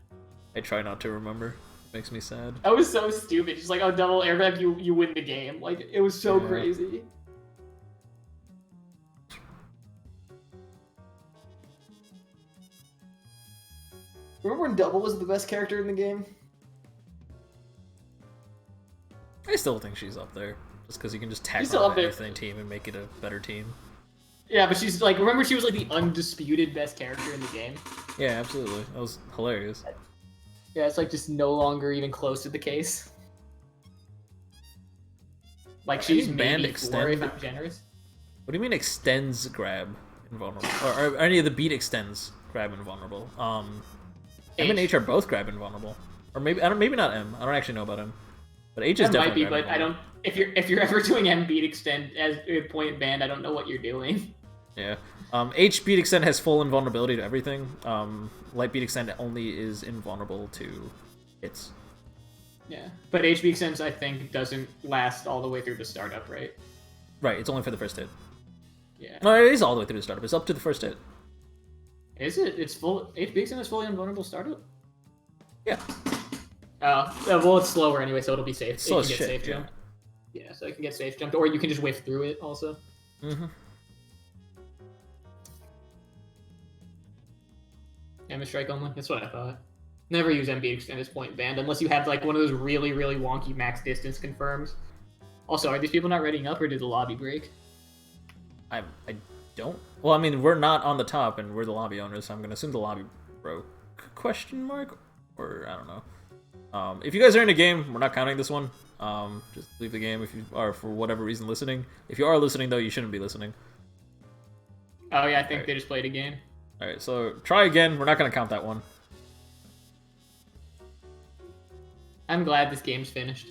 I try not to remember. Makes me sad. That was so stupid. Just like, oh, double air grab, you win the game. Like, it was so crazy. Remember when Double was the best character in the game? I still think she's up there. Just because you can just tack still on up there. anything team and make it a better team. Yeah, but she's like, remember she was like the undisputed best character in the game? Yeah, absolutely. That was hilarious. Yeah, it's like just no longer even close to the case. Like she's banned maybe extend? 4 if I'm generous. What do you mean extends grab invulnerable? Or any of the beat extends grab invulnerable? M and H are both grab invulnerable. Or maybe maybe not M. I don't actually know about M. But H is That definitely might be, but I don't. If you're ever doing M beat extend as a point band, I don't know what you're doing. Yeah. H beat extend has full invulnerability to everything. Light beat extend only is invulnerable to hits. Yeah, but H beat extends I think doesn't last all the way through the startup, right? Right. It's only for the first hit. Yeah. No, it is all the way through the startup. It's up to the first hit. Is it? It's full. H beat extend is fully invulnerable startup. Yeah. Well, it's slower anyway, so it'll be safe. Slow it as can get shit, safe yeah. jumped. Yeah, so it can get safe jumped, or you can just whiff through it also. Mm-hmm. M strike only. That's what I thought. Never use MB extend as point band unless you have like one of those really, really wonky max distance confirms. Also, are these people not readying up, or did the lobby break? I don't. Well, I mean, we're not on the top, and we're the lobby owners, so I'm gonna assume the lobby broke. Question mark? Or I don't know. If you guys are in a game, we're not counting this one. Just leave the game if you are for whatever reason listening. If you are listening, though, you shouldn't be listening. Oh yeah, I think they just played a game. All right, so try again. We're not gonna count that one. I'm glad this game's finished.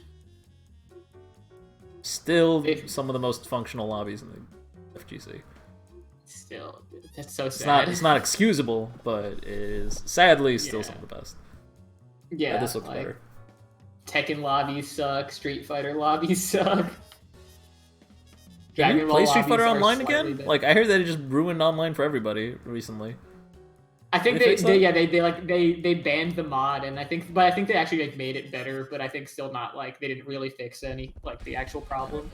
Still, some of the most functional lobbies in the FGC. Still, that's so sad. It's not excusable, but it is sadly still some of the best. Yeah, this looks like, better. Tekken lobbies suck. Street Fighter lobbies suck. Can you play Street Fighter Online again? Better. Like I heard that it just ruined online for everybody recently. I think Did they banned the mod, and I think they actually like made it better, but I think still not like they didn't really fix any like the actual problem.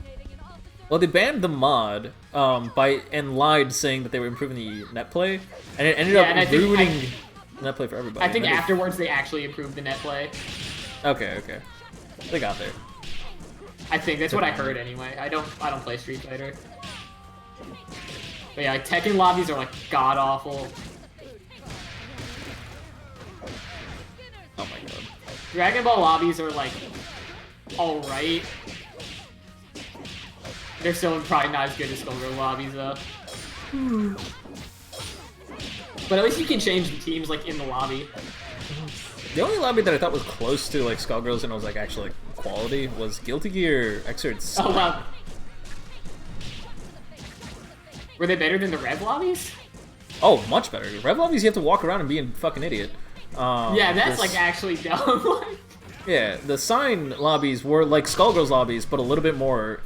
Well, they banned the mod and lied saying that they were improving the net play, and it ended up ruining net play for everybody. I think afterwards they actually improved the net play. Okay, they got there. I think that's what I heard anyway. I don't play Street Fighter, but yeah, like, Tekken lobbies are like god awful. Oh my god. Dragon Ball lobbies are like alright. They're still probably not as good as Skullgirls lobbies though. But at least you can change the teams like in the lobby. The only lobby that I thought was close to like Skullgirls and was like actually like quality was Guilty Gear Xrd. Oh wow. Were they better than the Rev lobbies? Oh, much better. Rev lobbies you have to walk around and be a fucking idiot. Yeah, that's like actually dumb. Yeah, the sign lobbies were like Skullgirls lobbies, but a little bit more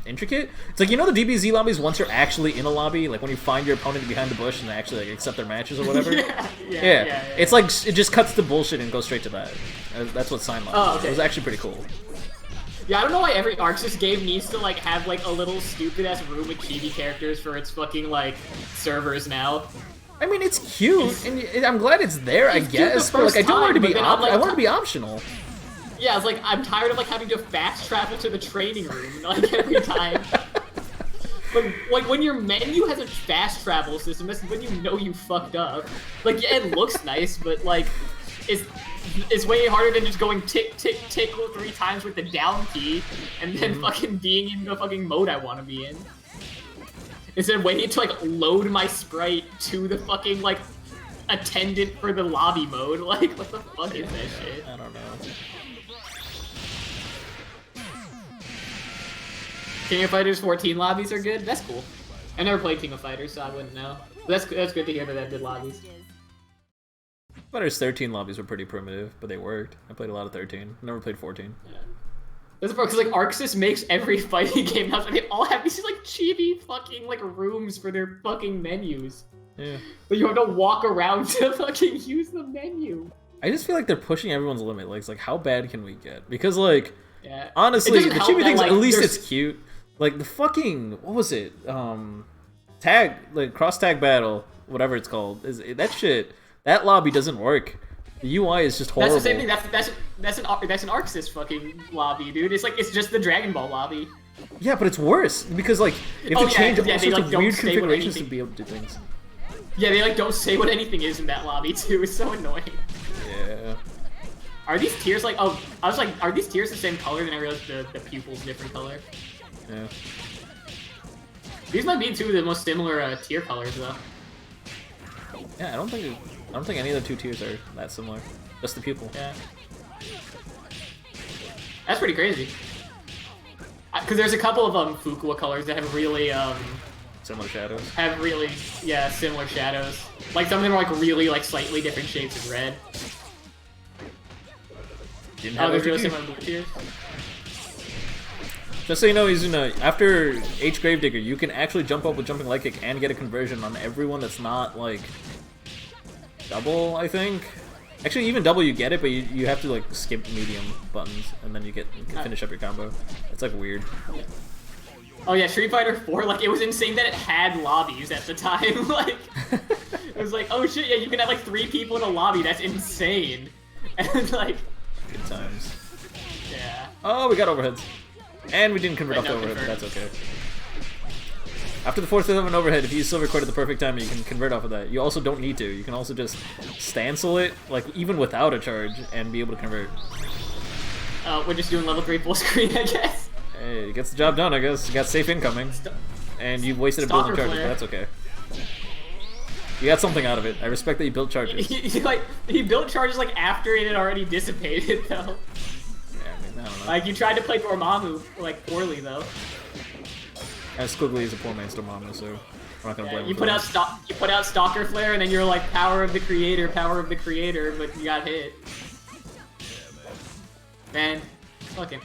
intricate. It's like, you know the DBZ lobbies once you're actually in a lobby, like when you find your opponent behind the bush and they actually like accept their matches or whatever? yeah. It's like, it just cuts the bullshit and goes straight to that. That's what sign lobbies is. Okay. It was actually pretty cool. Yeah, I don't know why every Arxis game needs to like have like a little stupid ass room with chibi characters for its fucking like servers now. I mean, it's cute, and I'm glad it's there, I guess, but like, I don't want it to be I want it to be optional. Yeah, it's like, I'm tired of like having to fast travel to the training room, like, every time. Like, when your menu has a fast travel system, that's when you know you fucked up. Like, yeah, it looks nice, but like, it's way harder than just going tick, tick, tick 3 times with the down key, and then fucking being in the fucking mode I want to be in. Instead of waiting to, like, load my sprite to the fucking, like, attendant for the lobby mode. Like, what the fuck is that shit? I don't know. King of Fighters 14 lobbies are good? That's cool. I never played King of Fighters, so I wouldn't know. But that's good to hear that they have good lobbies. Fighters 13 lobbies were pretty primitive, but they worked. I played a lot of 13. Never played 14. Yeah. That's because like Arxis makes every fighting game now, so they all have these like chibi fucking like rooms for their fucking menus. Yeah. But you have to walk around to fucking use the menu. I just feel like they're pushing everyone's limit. Like, it's like, how bad can we get? Because like, yeah. honestly, the chibi things, like, at least it's cute. Like the fucking, what was it? Tag, like cross tag battle, whatever it's called. That shit? That lobby doesn't work. The UI is just horrible. That's the same thing. That's an Arxis fucking lobby, dude. It's just the Dragon Ball lobby. Yeah, but it's worse because like you have to change all sorts of weird configurations to be able to do things. Yeah, they like don't say what anything is in that lobby too. It's so annoying. Yeah. Are these tiers like? Oh, I was like, are these tiers the same color? Then I realized the pupil's different color. Yeah. These might be two of the most similar tier colors though. Yeah, I don't think any of the 2 tiers are that similar. Just the pupil. Yeah. That's pretty crazy. Because there's a couple of Fuqua colors that have really similar shadows. Have really similar shadows. Like some of them are like really like slightly different shades of red. There's really similar blue tiers. Just so you know, Izuna, after H Gravedigger, you can actually jump up with jumping leg kick and get a conversion on everyone that's not like double, I think. Actually, even double you get it, but you have to like skip medium buttons and then you can finish up your combo. It's like weird. Oh yeah, Street Fighter 4, like it was insane that it had lobbies at the time. Like it was like, oh shit, yeah, you can have like 3 people in a lobby. That's insane. And like good times. Yeah. Oh, we got overheads. And we didn't convert off the overhead, but that's okay. After the 4th of an overhead, if you use Silver Cord at the perfect time, you can convert off of that. You also don't need to. You can also just stancel it, like even without a charge, and be able to convert. We're just doing level 3 full screen, I guess. Hey, it gets the job done, I guess. You got safe incoming. And you wasted a build and charges, but that's okay. You got something out of it. I respect that you built charges. He built charges like after it had already dissipated, though. I don't know. Like, you tried to play Dormammu, like, poorly, though. As Squiggly is a poor man's Dormammu, so I'm not gonna blame him. You put out Stalker Flare, and then you're like, power of the creator, but you got hit. Man, fucking.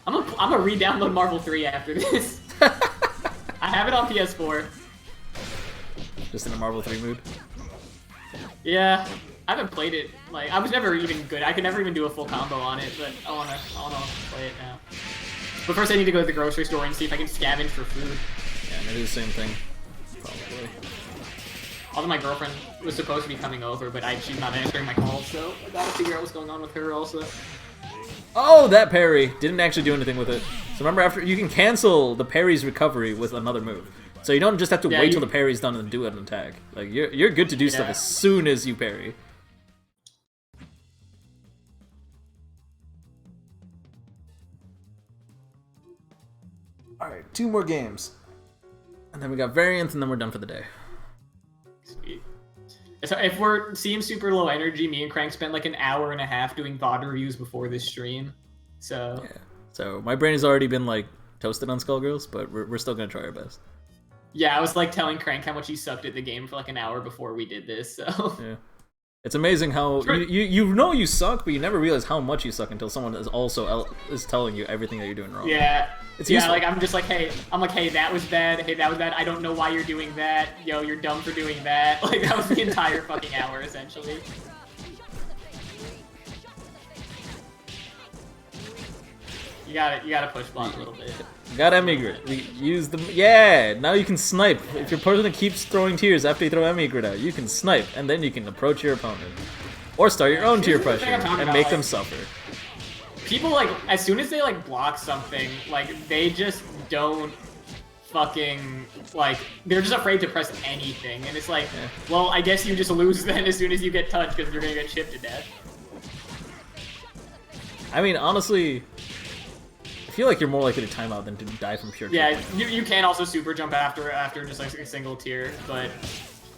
I'm gonna re-download Marvel 3 after this. I have it on PS4. Just in a Marvel 3 mood? Yeah. I haven't played it, like, I was never even good. I could never even do a full combo on it, but I wanna play it now. But first I need to go to the grocery store and see if I can scavenge for food. Yeah, maybe the same thing. Probably. Although my girlfriend was supposed to be coming over, but she's not answering my calls, so I gotta figure out what's going on with her also. Oh, that parry! Didn't actually do anything with it. So remember, after you can cancel the parry's recovery with another move. So you don't just have to wait till the parry's done and do an attack. Like, you're good to do stuff as soon as you parry. Alright, 2 more games. And then we got variants, and then we're done for the day. Sweet. So if we're seeing super low energy, me and Crank spent like an hour and a half doing VOD reviews before this stream. So yeah. So my brain has already been like toasted on Skullgirls, but we're still gonna try our best. Yeah, I was like telling Crank how much he sucked at the game for like an hour before we did this, so yeah. It's amazing how you know you suck, but you never realize how much you suck until someone is also telling you everything that you're doing wrong. Yeah. It's yeah, useful. like I'm just like, hey, that was bad. Hey, that was bad. I don't know why you're doing that. Yo, you're dumb for doing that. Like that was the entire fucking hour essentially. You gotta push block a little bit. Got emigrate. Use the now you can snipe. If your person keeps throwing tiers after you throw emigrate out, you can snipe, and then you can approach your opponent. Or start your own tier pressure and make them suffer. People, like, as soon as they, like, block something, like, they just don't fucking, like, they're just afraid to press anything. And it's like, well, I guess you just lose then as soon as you get touched because you're gonna get chipped to death. I mean, honestly, I feel like you're more likely to time out than to die from pure Yeah, you can also super jump after just, like, a single tier, but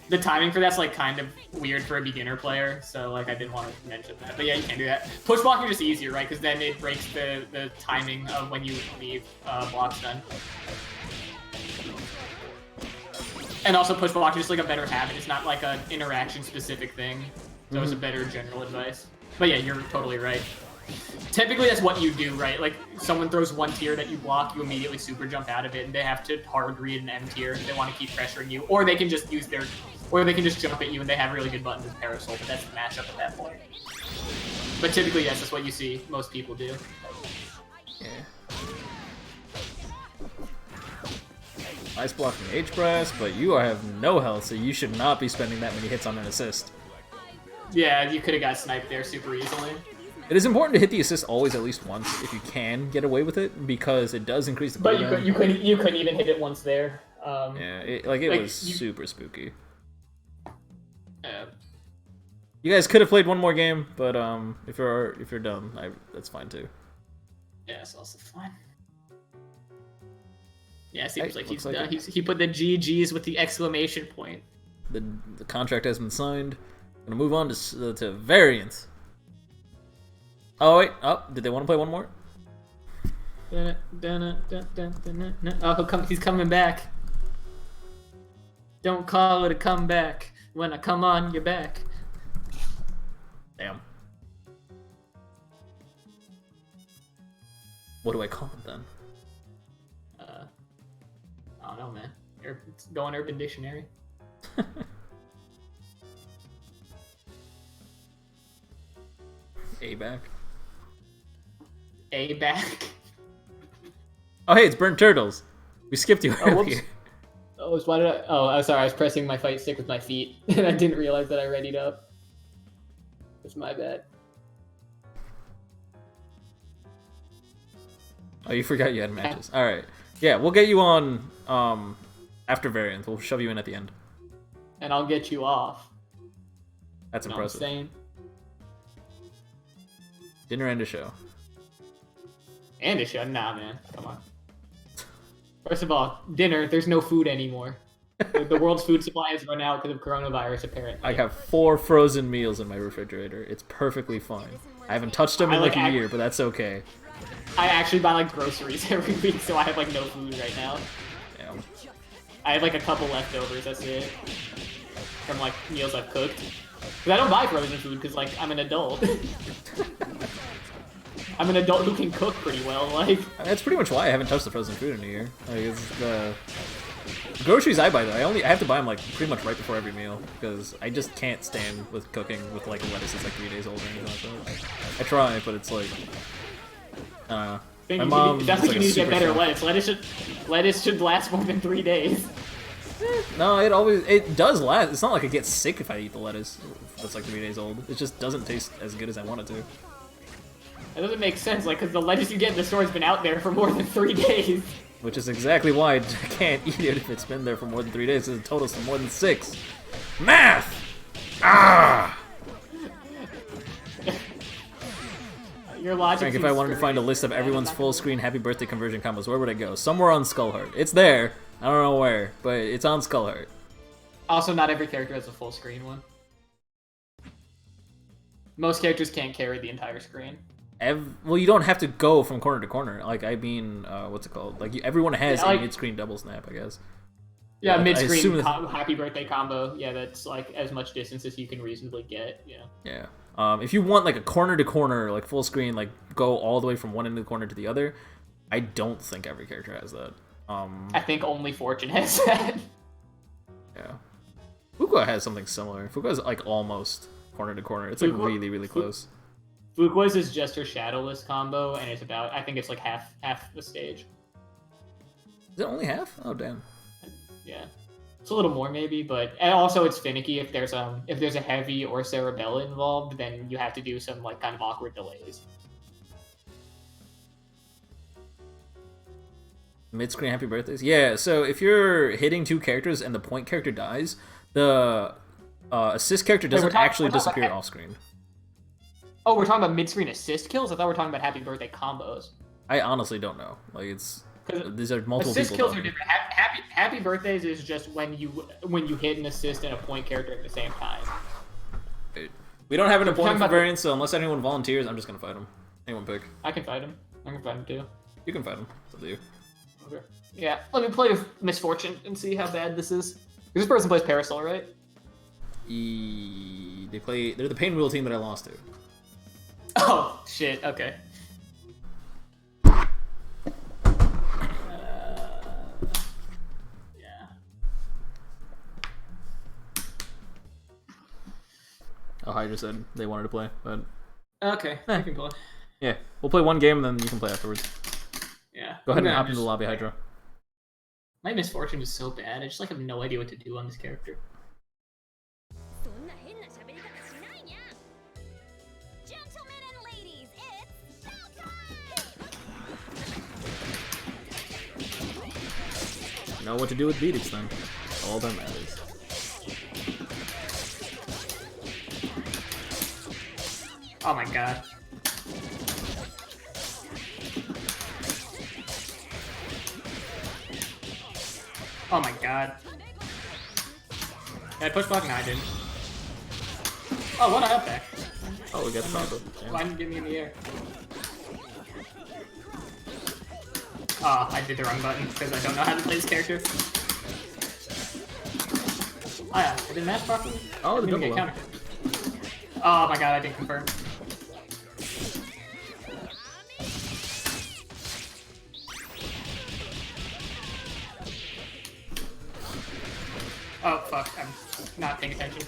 the timing for that's, like, kind of weird for a beginner player, so, like, I didn't want to mention that. But yeah, you can do that. Push blocking is just easier, right? Because then it breaks the timing of when you leave blocks done. And also push blocking is just, like, a better habit. It's not, like, an interaction-specific thing. So it's a better general advice. But yeah, you're totally right. Typically, that's what you do, right? Like, someone throws one tier that you block, you immediately super jump out of it, and they have to hard read an M tier if they want to keep pressuring you. Or they can just use their... Or they can just jump at you, and they have really good buttons as Parasol, but that's the matchup at that point. But typically, yes, that's what you see most people do. Yeah. Nice blocking H-press, but you have no health, so you should not be spending that many hits on an assist. Yeah, you could have got sniped there super easily. It is important to hit the assist always at least once if you can get away with it, because it does increase the cooldown. But you couldn't even hit it once there. Yeah, it was super spooky. Yeah. You guys could have played one more game, but if you're done, that's fine too. Yeah, it's also fine. Yeah, it seems like he's done. He put the GGs with the exclamation point. The contract has been signed. Gonna move on to variant. Oh wait, did they want to play one more? Oh, he's coming back. Don't call it a comeback when I come on your back. Damn. What do I call it then? I don't know, man. Go on Urban Dictionary. A-back. A-back. Oh hey, it's Burnt Turtles. We skipped you earlier. Oh, why did I... Oh, I'm sorry. I was pressing my fight stick with my feet, and I didn't realize that I readied up. It's my bad. Oh, you forgot you had matches. All right. Yeah, we'll get you on after variant. We'll shove you in at the end. And I'll get you off. That's impressive. What I'm saying? Dinner and a show. And a show? Nah, man. Come on. First of all, dinner, there's no food anymore. The world's food supply has run out because of coronavirus, apparently. I have 4 frozen meals in my refrigerator. It's perfectly fine. I haven't touched them in like a year, but that's okay. I actually buy like groceries every week, so I have like no food right now. Damn. I have like a couple leftovers, that's it. From like meals I've cooked. Because I don't buy frozen food because like I'm an adult. I'm an adult who can cook pretty well, like. That's pretty much why I haven't touched the frozen food in a year. Like, it's the groceries I buy though, I have to buy them like pretty much right before every meal because I just can't stand with cooking with like lettuce that's like 3 days old or anything like that. I try, but it's like, my mom. That's what you need to get better lettuce. Lettuce should last more than 3 days. No, it does last. It's not like I get sick if I eat the lettuce that's like 3 days old. It just doesn't taste as good as I want it to. That doesn't make sense, like, because the lettuce you get in the store has been out there for more than 3 days. Which is exactly why I can't eat it if it's been there for more than 3 days, because it totals to more than 6. Math! Ah! Your logic. Frank, if I wanted to find a list of everyone's full-screen happy birthday conversion combos, where would I go? Somewhere on Skullheart. It's there. I don't know where, but it's on Skullheart. Also, not every character has a full-screen one. Most characters can't carry the entire screen. Well, you don't have to go from corner to corner. Like, I mean, what's it called? Like, everyone has a mid-screen double snap, I guess. Yeah, mid-screen happy birthday combo. Yeah, that's like as much distance as you can reasonably get. Yeah. Yeah. If you want like a corner to corner, like full screen, like go all the way from one end of the corner to the other, I don't think every character has that. I think only Fortune has that. Yeah. Fuqua has something similar. Fuqua is like almost corner to corner. It's like really, really close. Fuqua's is just her Shadowless combo, and it's about, I think it's like half the stage. Is it only half? Oh, damn. Yeah. It's a little more maybe, but and also it's finicky if there's a heavy or Cerebella involved, then you have to do some like kind of awkward delays. Mid-screen happy birthdays? Yeah, so if you're hitting 2 characters and the point character dies, the assist character doesn't actually disappear off-screen. Oh, we're talking about mid-screen assist kills? I thought we were talking about happy birthday combos. I honestly don't know. Like, these are multiple assist people kills are different. Happy birthdays is just when you hit an assist and a point character at the same time. We don't have an opponent for variance, so unless anyone volunteers, I'm just gonna fight him. Anyone pick. I can fight him. I can fight him too. You can fight him. It's up to you. Okay. Yeah, let me play with Misfortune and see how bad this is. This person plays Parasol, right? They're the Pain Wheel team that I lost to. Oh, shit, okay. Yeah. Oh, Hydra said they wanted to play, but... Okay, I can play. Yeah, we'll play one game and then you can play afterwards. Yeah. Go ahead and hop into the lobby, Hydra. My Misfortune is so bad, I just like have no idea what to do on this character. Gentlemen and ladies, it's showtime! Know what to do with Beatix then. All that matters. Oh my god. Oh my god. Did I push block? No, I didn't. Oh, what a up back. Oh, we got the combo. Why didn't get me in the air? Oh, I did the wrong button because I don't know how to play this character. Oh yeah, I didn't match properly. Oh, the double get counter. Oh my god, I didn't confirm. Oh fuck, I'm not paying attention.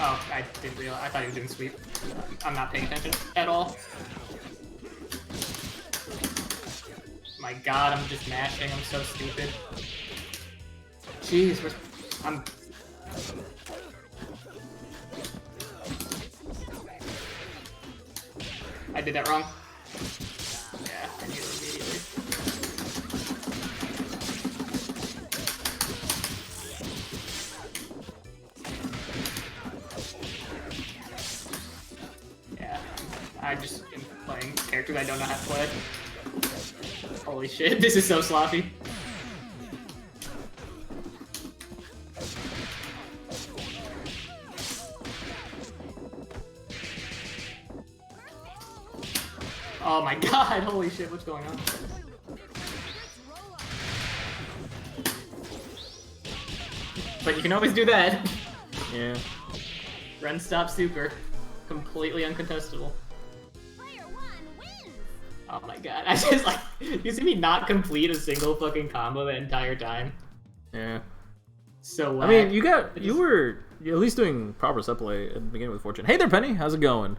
Oh, I didn't realize. I thought he was doing sweep. I'm not paying attention at all. My god, I'm just mashing. I'm so stupid. Jeez, I'm... I did that wrong. Yeah, I knew it immediately. Yeah, I just am playing characters I don't know how to play. Holy shit, this is so sloppy. Oh my god, holy shit, what's going on? But you can always do that. Yeah. Run, stop, super. Completely uncontestable. Oh my god, I just like, you see me not complete a single fucking combo the entire time. Yeah. So I mean, you were at least doing proper set play at the beginning with Fortune. Hey there, Penny, how's it going?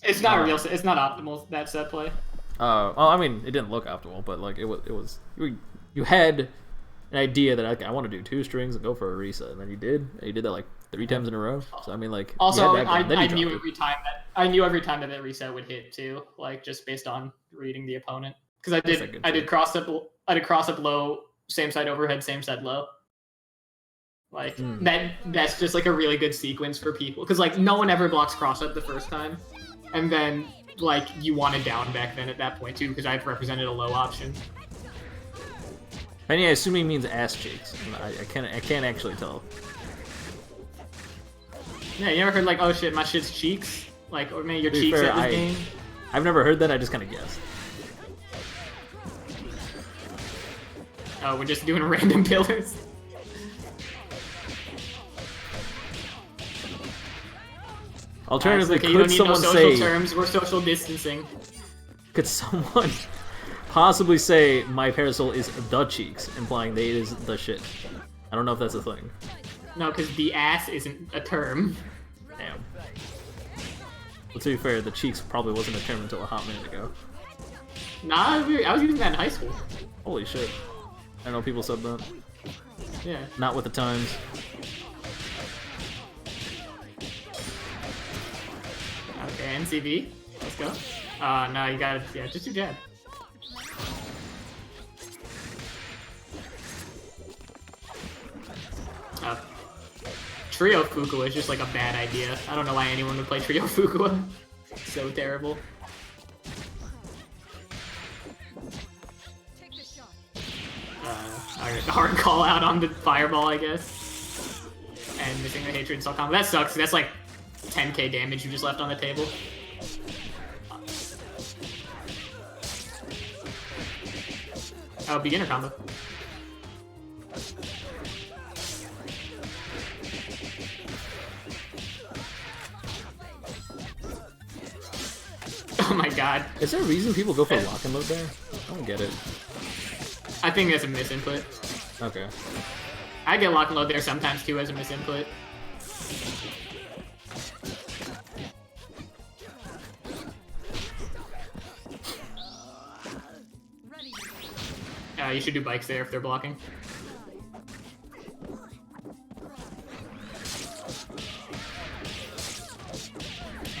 It's not real, it's not optimal, that set play. Well, I mean, it didn't look optimal, but like, it was you had an idea that I want to do 2 strings and go for a reset, and then you did that like 3 times in a row. So I mean, like, also I knew every time that reset would hit too, like just based on reading the opponent, because I did cross up low, same side overhead, same side low. Like that's just like a really good sequence for people, because like no one ever blocks cross up the first time, and then like you want to down back then at that point too, because I've represented a low option. Penny, I assume he means ass cheeks. I can't actually tell. Yeah, you ever heard like, oh shit, my shit's cheeks? Like, or maybe your cheeks fair, at this game? I've never heard that, I just kind of guessed. Oh, we're just doing random pillars? Alternatively, okay, could someone say... terms, we're social distancing. Could someone possibly say my parasol is the cheeks, implying that it is the shit? I don't know if that's a thing. No, because the ass isn't a term. Damn. Well, to be fair, the cheeks probably wasn't a term until a hot minute ago. Nah, I was using that in high school. Holy shit. I know people said that. Yeah. Not with the times. Okay, NCV. Let's go. No, you gotta, yeah, just do jab. Trio Fuqua is just like a bad idea. I don't know why anyone would play Trio Fuqua. So terrible. A hard call out on the fireball, I guess. And missing the hatred install combo. That sucks. That's like 10k damage you just left on the table. Oh, beginner combo. Oh my god. Is there a reason people go for lock and load there? I don't get it. I think that's a misinput. Okay. I get lock and load there sometimes too as a misinput. You should do bikes there if they're blocking.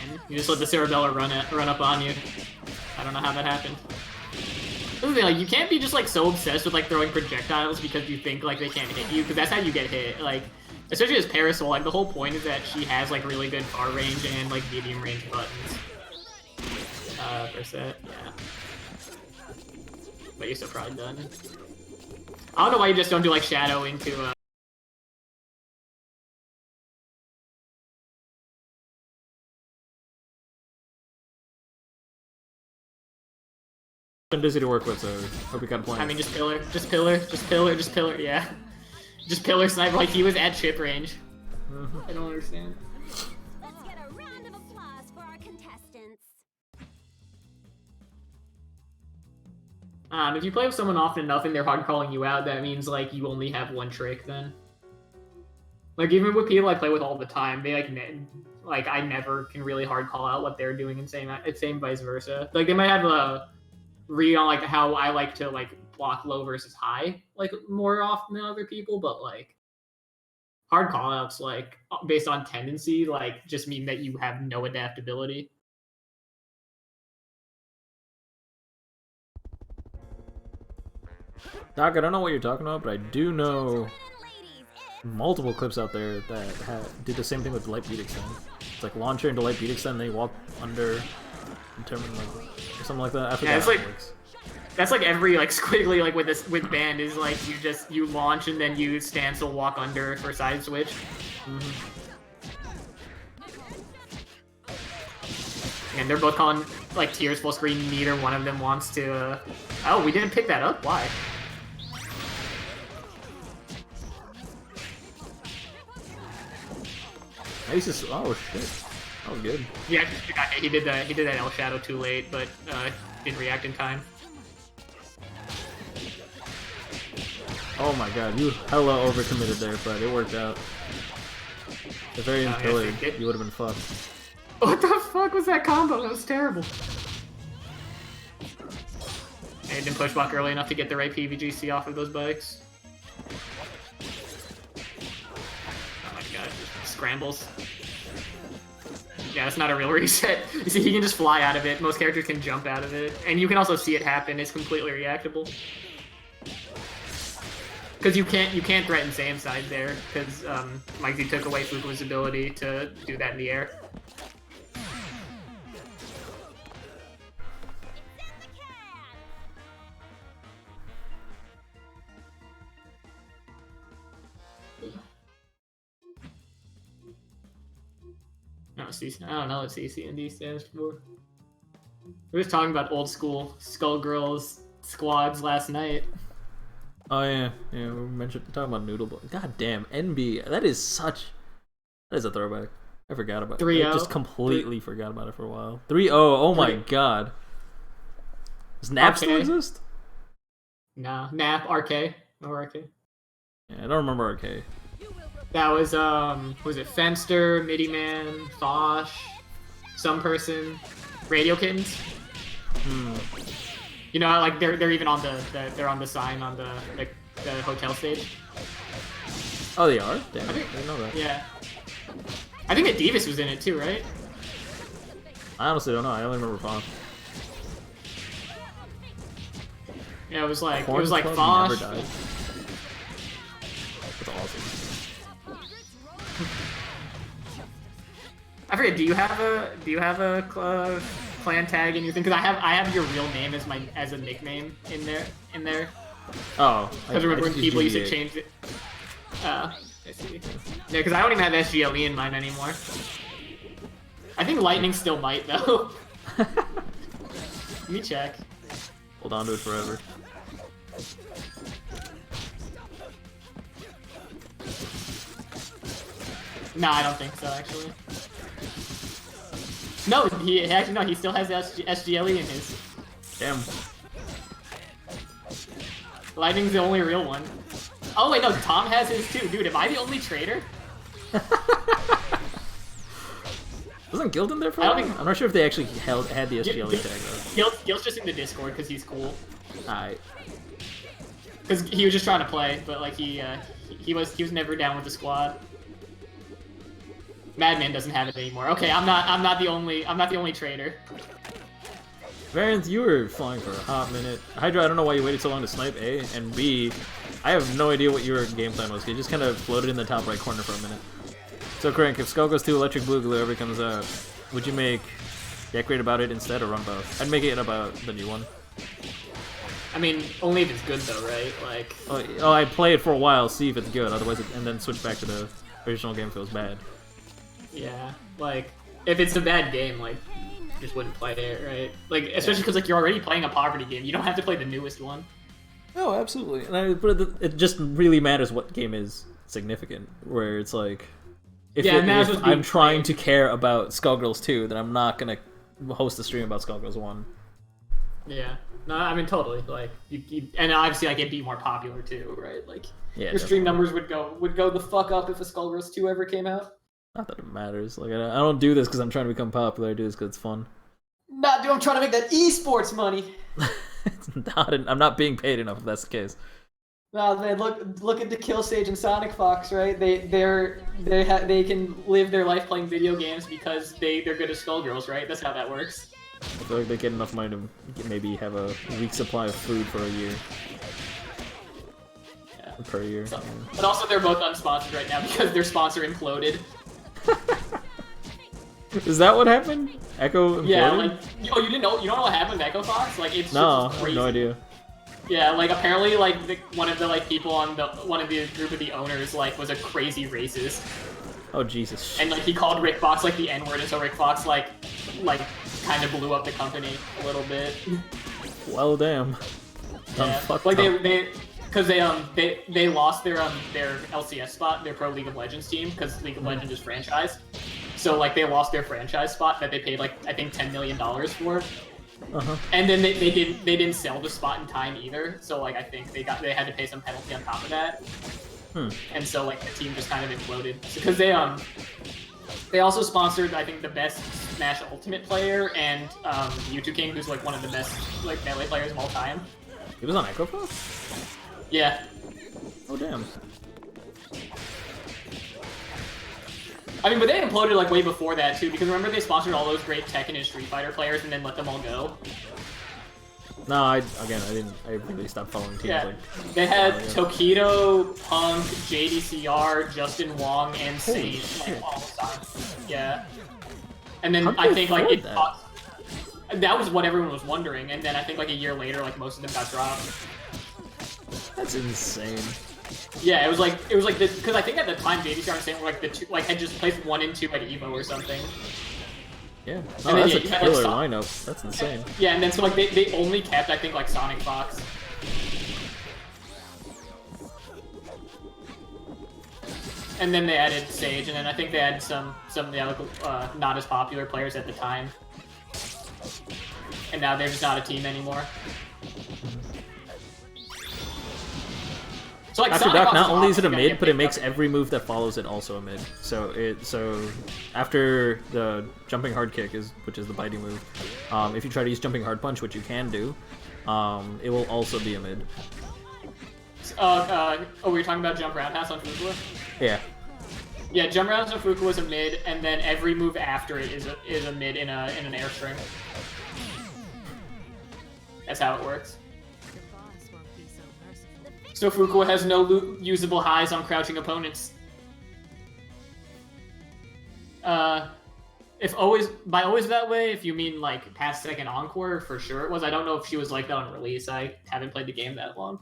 And you just let the Cerebella run up on you. I don't know how that happened. Like, you can't be just like so obsessed with like throwing projectiles because you think like they can't hit you, because that's how you get hit. Like, especially as Parasol, like the whole point is that she has like really good far range and like medium range buttons. Per set, yeah. But you're still probably done. I don't know why you just don't do like Shadow into Been busy to work with, so hope you got plans. I mean, just pillar, yeah. Just pillar sniper like he was at chip range. I don't understand. Let's get a round of applause for our contestants. If you play with someone often enough and they're hard calling you out, that means like you only have one trick then. Like even with people I play with all the time, they like I never can really hard call out what they're doing, and same vice versa. Like they might have a read on like how I like to like block low versus high like more often than other people, but like hard callouts like based on tendency like just mean that you have no adaptability. Doc, I don't know what you're talking about, but I do know multiple clips out there that did the same thing with light beat extend. It's like launcher into light beat extend, they walk under determine like or something like that. I forgot how it works. That's like every like squiggly like with band is like you launch and then you stance or walk under for side switch. And they're both calling like tiers full screen. Neither one of them wants to. Oh, we didn't pick that up. Why? Aces. Oh shit. That was good. Yeah, he did that L Shadow too late, but didn't react in time. Oh my god, you hella overcommitted there, but it worked out. If very pillar, you would have been fucked. What the fuck was that combo? That was terrible. I didn't push block early enough to get the right PVGC off of those bikes. Oh my god, scrambles. Yeah, it's not a real reset. You see, he can just fly out of it. Most characters can jump out of it. And you can also see it happen. It's completely reactable. Because you can't threaten same side there, because Mike Z took away Fuqua's ability to do that in the air. No, CC, I don't know what CC and D stands for. We were just talking about old school Skullgirls squads last night. Oh yeah, we mentioned talking about Noodle Boy. God damn, NB, that is a throwback. I forgot about it. 3-0. I just completely forgot about it for a while. 3-0, oh my god. Does Nap still exist? No, Nap, RK, no RK. Yeah, I don't remember RK. That was it Fenster, Midiman, Fosh, some person, Radio Kittens? You know, like they're even on they're on the sign on the hotel stage. Oh, they are? Damn, I didn't know that. Yeah. I think Adivas was in it too, right? I honestly don't know. I only remember Fosh. Yeah, it was like Corn Club Fosh. never died. That's awesome. I forget. Do you have a clan tag in your thing? Because I have your real name as a nickname in there. Oh, because remember when people used to change it. I see. Yeah, because I don't even have SGLE in mine anymore. I think Lightning still might though. Let me check. Hold on to it forever. No, I don't think so actually. No, he still has SGLE in his. Damn. Lightning's the only real one. Oh wait, no, Tom has his too. Dude, am I the only traitor? Wasn't Guild in there for a while? I'm not sure if they actually had the SGLE tag though. Guild's just in the Discord because he's cool. Alright. Because he was just trying to play, but like he was never down with the squad. Madman doesn't have it anymore. Okay, I'm not the only traitor. Variance, you were flying for a hot minute. Hydra, I don't know why you waited so long to snipe A, and B, I have no idea what your game plan was. You just kind of floated in the top right corner for a minute. So Crank, if Skullgirls 2 Electric Blue Glue ever comes out, would you make Get Gr8 about it instead or run both? I'd make it about the new one. I mean, only if it's good though, right? Like. Oh, I'd play it for a while, see if it's good. Otherwise, and then switch back to the original game if it was bad. Yeah, like if it's a bad game, like just wouldn't play it, right? Like especially because like you're already playing a poverty game. You don't have to play the newest one. Oh, absolutely. But it just really matters what game is significant. Where it's like, if I'm trying to care about Skullgirls 2, then I'm not gonna host a stream about Skullgirls 1. Yeah. No, I mean totally. Like and obviously like it'd be more popular too, right? Like yeah, your stream numbers would go the fuck up if a Skullgirls 2 ever came out. Not that it matters. Like I don't do this because I'm trying to become popular. I do this because it's fun. Nah, dude, I'm trying to make that esports money. It's not. I'm not being paid enough. If that's the case. Nah, man, look at the Kill Stage and Sonic Fox, right? They can live their life playing video games because they're good at Skullgirls, right? That's how that works. I feel like they get enough money to maybe have a week's supply of food for a year. Yeah. Per year. So, but also they're both unsponsored right now because their sponsor imploded. Is that what happened? Echo imploded? Yeah, like you don't know what happened with Echo Fox? Like it's no, just I have no idea. Yeah, like apparently like one of the like people on one of the group of the owners like was a crazy racist. Oh Jesus. And like he called Rick Fox like the N-word, and so Rick Fox like kind of blew up the company a little bit. Well, damn. Yeah. Like because they lost their LCS spot, their Pro League of Legends team, because League of Legends is franchised. So like they lost their franchise spot that they paid like I think $10 million for. And then they didn't sell the spot in time either. So like I think they had to pay some penalty on top of that. And so like the team just kind of imploded because they also sponsored I think the best Smash Ultimate player and Mewtwo King, who's like one of the best like melee players of all time. He was on Echo Fox? Yeah. Oh damn. I mean, but they imploded like way before that too, because remember they sponsored all those great Tekken and Street Fighter players and then let them all go. No, I really stopped following teams. Yeah, like, they had Tokido, Punk, JDCR, Justin Wong, and Sage like all the time. Yeah, and then I think like that was what everyone was wondering, and then I think like a year later, like most of them got dropped. That's insane. Yeah, it was like this because I think at the time JDCR and Sage were like the two like had just placed 1 and 2 at Evo or something. Yeah, oh, that's a killer lineup. That's insane. Yeah, and then so like they only kept I think like Sonic Fox. And then they added Sage, and then I think they added some not as popular players at the time. And now they're just not a team anymore. So like After Sonic Doc, Fox not only is it a obviously gonna mid, get but it picked makes up. every move that follows it also a mid. So after the jumping hard kick which is the biting move, if you try to use jumping hard punch, which you can do, it will also be a mid. Oh, we were talking about jump roundhouse on Fukua? Yeah. Yeah, jump roundhouse on Fukua was a mid, and then every move after it is a mid in an airstream. That's how it works. So Fukua has no usable highs on crouching opponents. If always by always that way, if you mean like past second encore, for sure it was. I don't know if she was like that on release. I haven't played the game that long.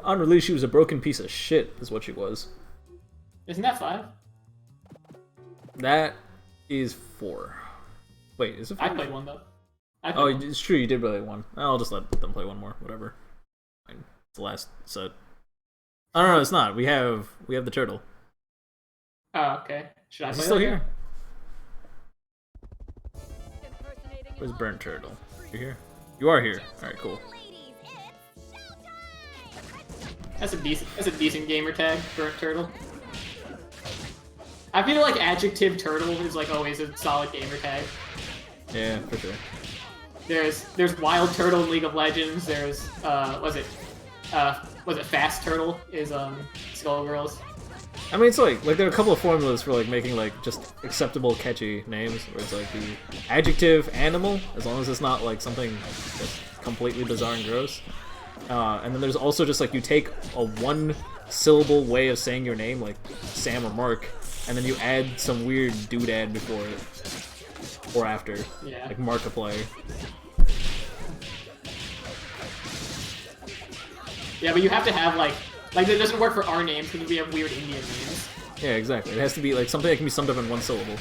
On release, she was a broken piece of shit, is what she was. Isn't that 5? That is 4. Wait, is it 5? I played one though. Oh, it's true, you did play one. I'll just let them play one more, whatever. Fine. It's the last set. Oh, no, it's not. We have the turtle. Oh, okay. Should I Is play he still that? here? Where's Burnt Turtle? You here? You are here. Alright, cool. That's a decent gamer tag, Burnt Turtle. I feel like Adjective Turtle is like always a solid gamer tag. Yeah, for sure. There's Wild Turtle in League of Legends. There's was it Fast Turtle is Skullgirls. I mean, it's like there are a couple of formulas for like making like just acceptable, catchy names, where it's like the adjective animal, as long as it's not like something that's completely bizarre and gross. And then there's also just like you take a one-syllable way of saying your name, like Sam or Mark, and then you add some weird doodad before it or after, Yeah. like Markiplier. Yeah, but you have to have like it doesn't work for our names because we have weird Indian names. Yeah, exactly. It has to be like something that can be summed up in one syllable.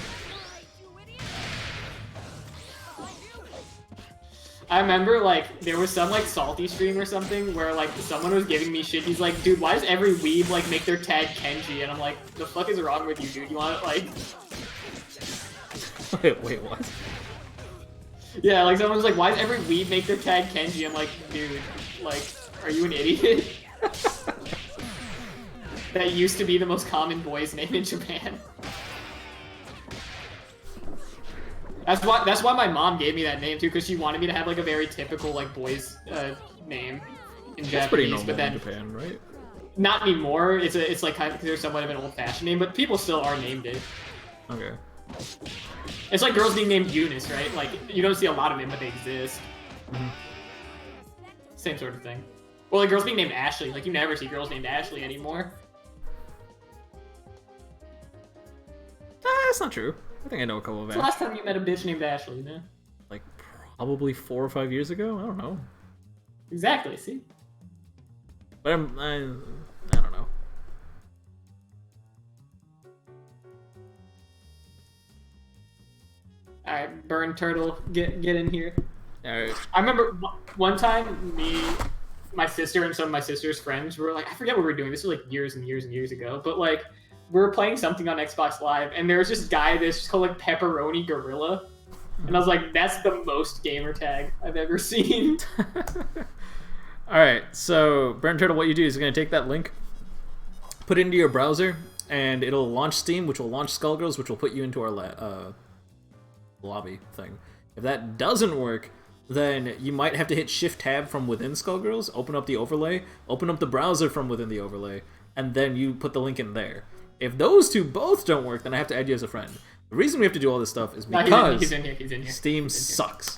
I remember like there was some like salty stream or something where like someone was giving me shit. He's like, dude, why does every weeb like make their tag Kenji? And I'm like, the fuck is wrong with you, dude? You want it like? Wait, what? Yeah, like someone's like, why does every weeb make their tag Kenji? I'm like, dude, like, are you an idiot? That used to be the most common boy's name in Japan. That's why my mom gave me that name too, because she wanted me to have like a very typical like boy's name in Japanese. That's pretty normal but then in Japan, right? not anymore. It's like kind of considered somewhat of an old-fashioned name, but people still are named it. Okay. It's like girls being named Eunice, right? Like you don't see a lot of them, but they exist. Mm-hmm. Same sort of thing. Well, like girls being named Ashley, like you never see girls named Ashley anymore. That's not true. I think I know a couple of When's the last time you met a bitch named Ashley, man? like probably 4 or 5 years ago. I don't know, Exactly, see? but I don't know. Alright, Burn Turtle, get in here. All right. I remember one time, my sister, and some of my sister's friends were like, I forget what we were doing. This was like years and years and years ago, but like, we were playing something on Xbox Live, and there was this guy that's just called like Pepperoni Gorilla, and I was like, that's the most gamer tag I've ever seen. All right. So, Burn Turtle, what you do is you're gonna take that link, put it into your browser, and it'll launch Steam, which will launch Skullgirls, which will put you into our lobby thing. If that doesn't work, then you might have to hit Shift-Tab from within Skullgirls, open up the overlay, open up the browser from within the overlay, and then you put the link in there. If those two both don't work, then I have to add you as a friend. The reason we have to do all this stuff is because he's in here. Steam sucks.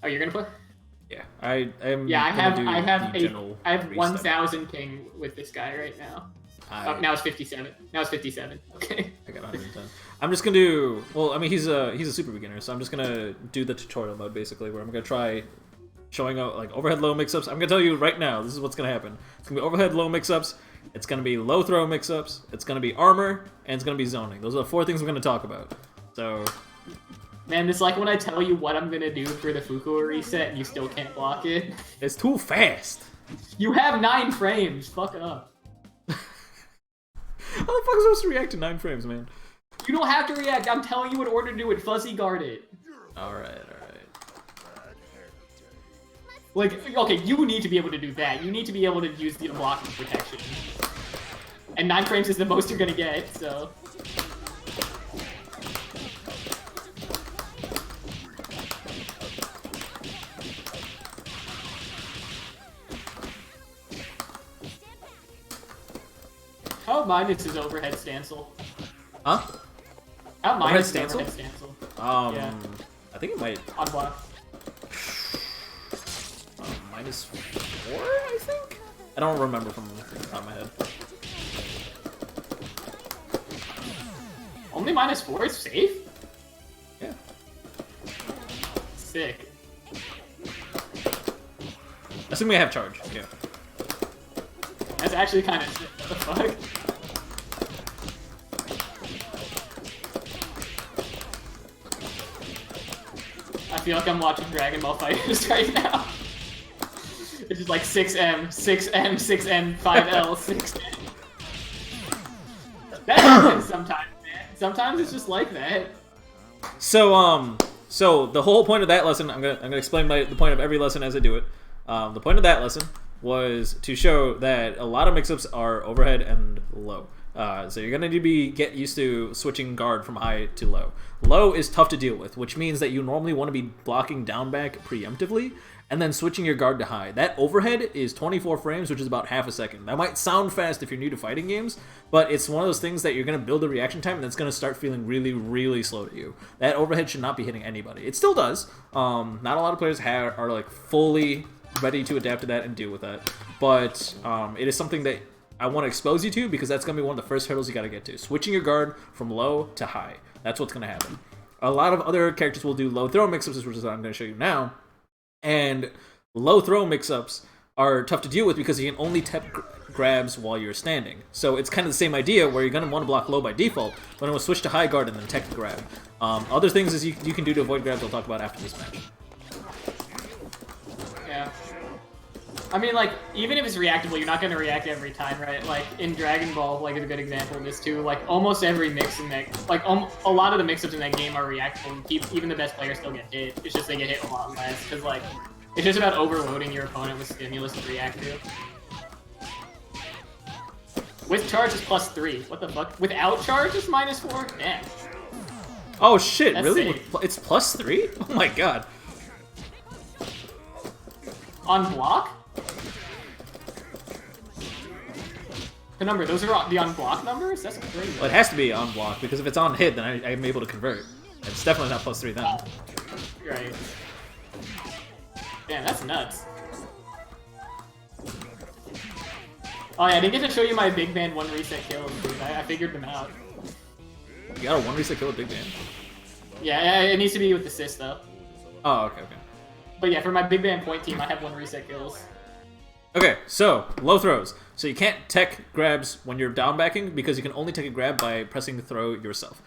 Oh, you're gonna play? Yeah, I am. Yeah, I have 1,000 1,000 ping with this guy right now. Now it's 57. Now it's 57. Okay. I got 110. I'm just gonna do. Well, I mean, he's a super beginner, so I'm just gonna do the tutorial mode basically, where I'm gonna try showing out like overhead low mix-ups. I'm gonna tell you right now, this is what's gonna happen. It's gonna be overhead low mix-ups. It's gonna be low throw mix-ups. It's gonna be armor, and it's gonna be zoning. Those are the 4 things we're gonna talk about. So. Man, it's like when I tell you what I'm gonna do for the Fukua reset, and you still can't block it. It's too fast. You have 9 frames. Fuck up. How the fuck am I supposed to react to 9 frames, man? You don't have to react. I'm telling you in order to do it. Fuzzy guard it. Alright. Like, okay, you need to be able to do that. You need to be able to use the blocking protection. And 9 frames is the most you're gonna get, so... How minus is overhead stancel? Huh? How minus is Overhead overhead stancel? Yeah. I think it might... On block. -4, I think? I don't remember from the top of my head. Only -4 is safe? Yeah. Sick. Assuming I have charge, yeah. That's actually kind of sick. What the fuck? I feel like I'm watching Dragon Ball FighterZ right now. It's just like 6M, 6M, 6M, 5L, 6M. That happens sometimes, man. Sometimes it's just like that. So the whole point of that lesson, I'm gonna explain the point of every lesson as I do it. The point of that lesson was to show that a lot of mix-ups are overhead and low. So you're gonna need to get used to switching guard from high to low. Low is tough to deal with, which means that you normally want to be blocking down back preemptively and then switching your guard to high. That overhead is 24 frames, which is about half a second. That might sound fast if you're new to fighting games, but it's one of those things that you're gonna build a reaction time and it's gonna start feeling really, really slow to you. That overhead should not be hitting anybody. It still does. Not a lot of players are like fully ready to adapt to that and deal with that, but it is something that I want to expose you to because that's going to be one of the first hurdles you got to get to. Switching your guard from low to high. That's what's going to happen. A lot of other characters will do low throw mix-ups, which is what I'm going to show you now. And low throw mix-ups are tough to deal with because you can only tap grabs while you're standing. So it's kind of the same idea where you're going to want to block low by default, but I'm going to switch to high guard and then tech the grab. Other things is you can do to avoid grabs I'll talk about after this match. Yeah. I mean, like, even if it's reactable, you're not going to react every time, right? Like, in Dragon Ball, like, is a good example of this, too. Like, almost every mix in that... Like, a lot of the mix-ups in that game are reactable, and even the best players still get hit. It's just they get hit a lot less, because, like, it's just about overloading your opponent with stimulus to react to. With charge, it's +3. What the fuck? Without charge, it's -4? Damn. Oh, shit, That's really? safe. It's +3? Oh my god. On block? The number, those are the on-block numbers? That's crazy. Well, it has to be on block, because if it's on hit, then I'm able to convert. It's definitely not +3 then. Right. Damn, that's nuts. Oh yeah, I didn't get to show you my big band 1 reset kills, dude. I figured them out. You got a 1 reset kill with Big Band? Yeah, it needs to be with assist, though. Oh, okay, okay. But yeah, for my big band point team, I have 1 reset kills. Okay, so, low throws. So you can't tech grabs when you're down backing because you can only take a grab by pressing the throw yourself.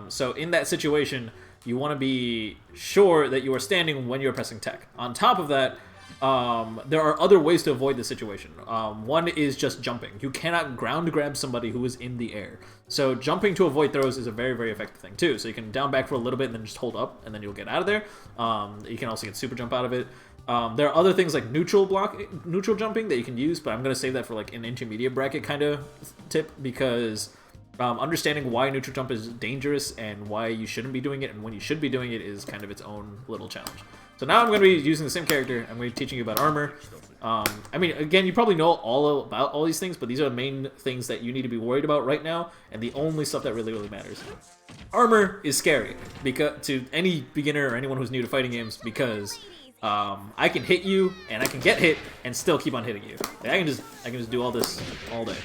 So in that situation, you want to be sure that you are standing when you're pressing tech. On top of that, there are other ways to avoid the situation. One is just jumping. You cannot ground grab somebody who is in the air. So jumping to avoid throws is a very, very effective thing too. So you can down back for a little bit and then just hold up and then you'll get out of there. You can also get super jump out of it. There are other things like neutral jumping that you can use, but I'm going to save that for like an intermediate bracket kind of tip because understanding why neutral jump is dangerous and why you shouldn't be doing it and when you should be doing it is kind of its own little challenge. So now I'm going to be using the same character. I'm going to be teaching you about armor. I mean, again, you probably know all about all these things, but these are the main things that you need to be worried about right now, and the only stuff that really, really matters. Armor is scary because to any beginner or anyone who's new to fighting games because I can hit you and I can get hit and still keep on hitting you. Like, I can just do all this all day.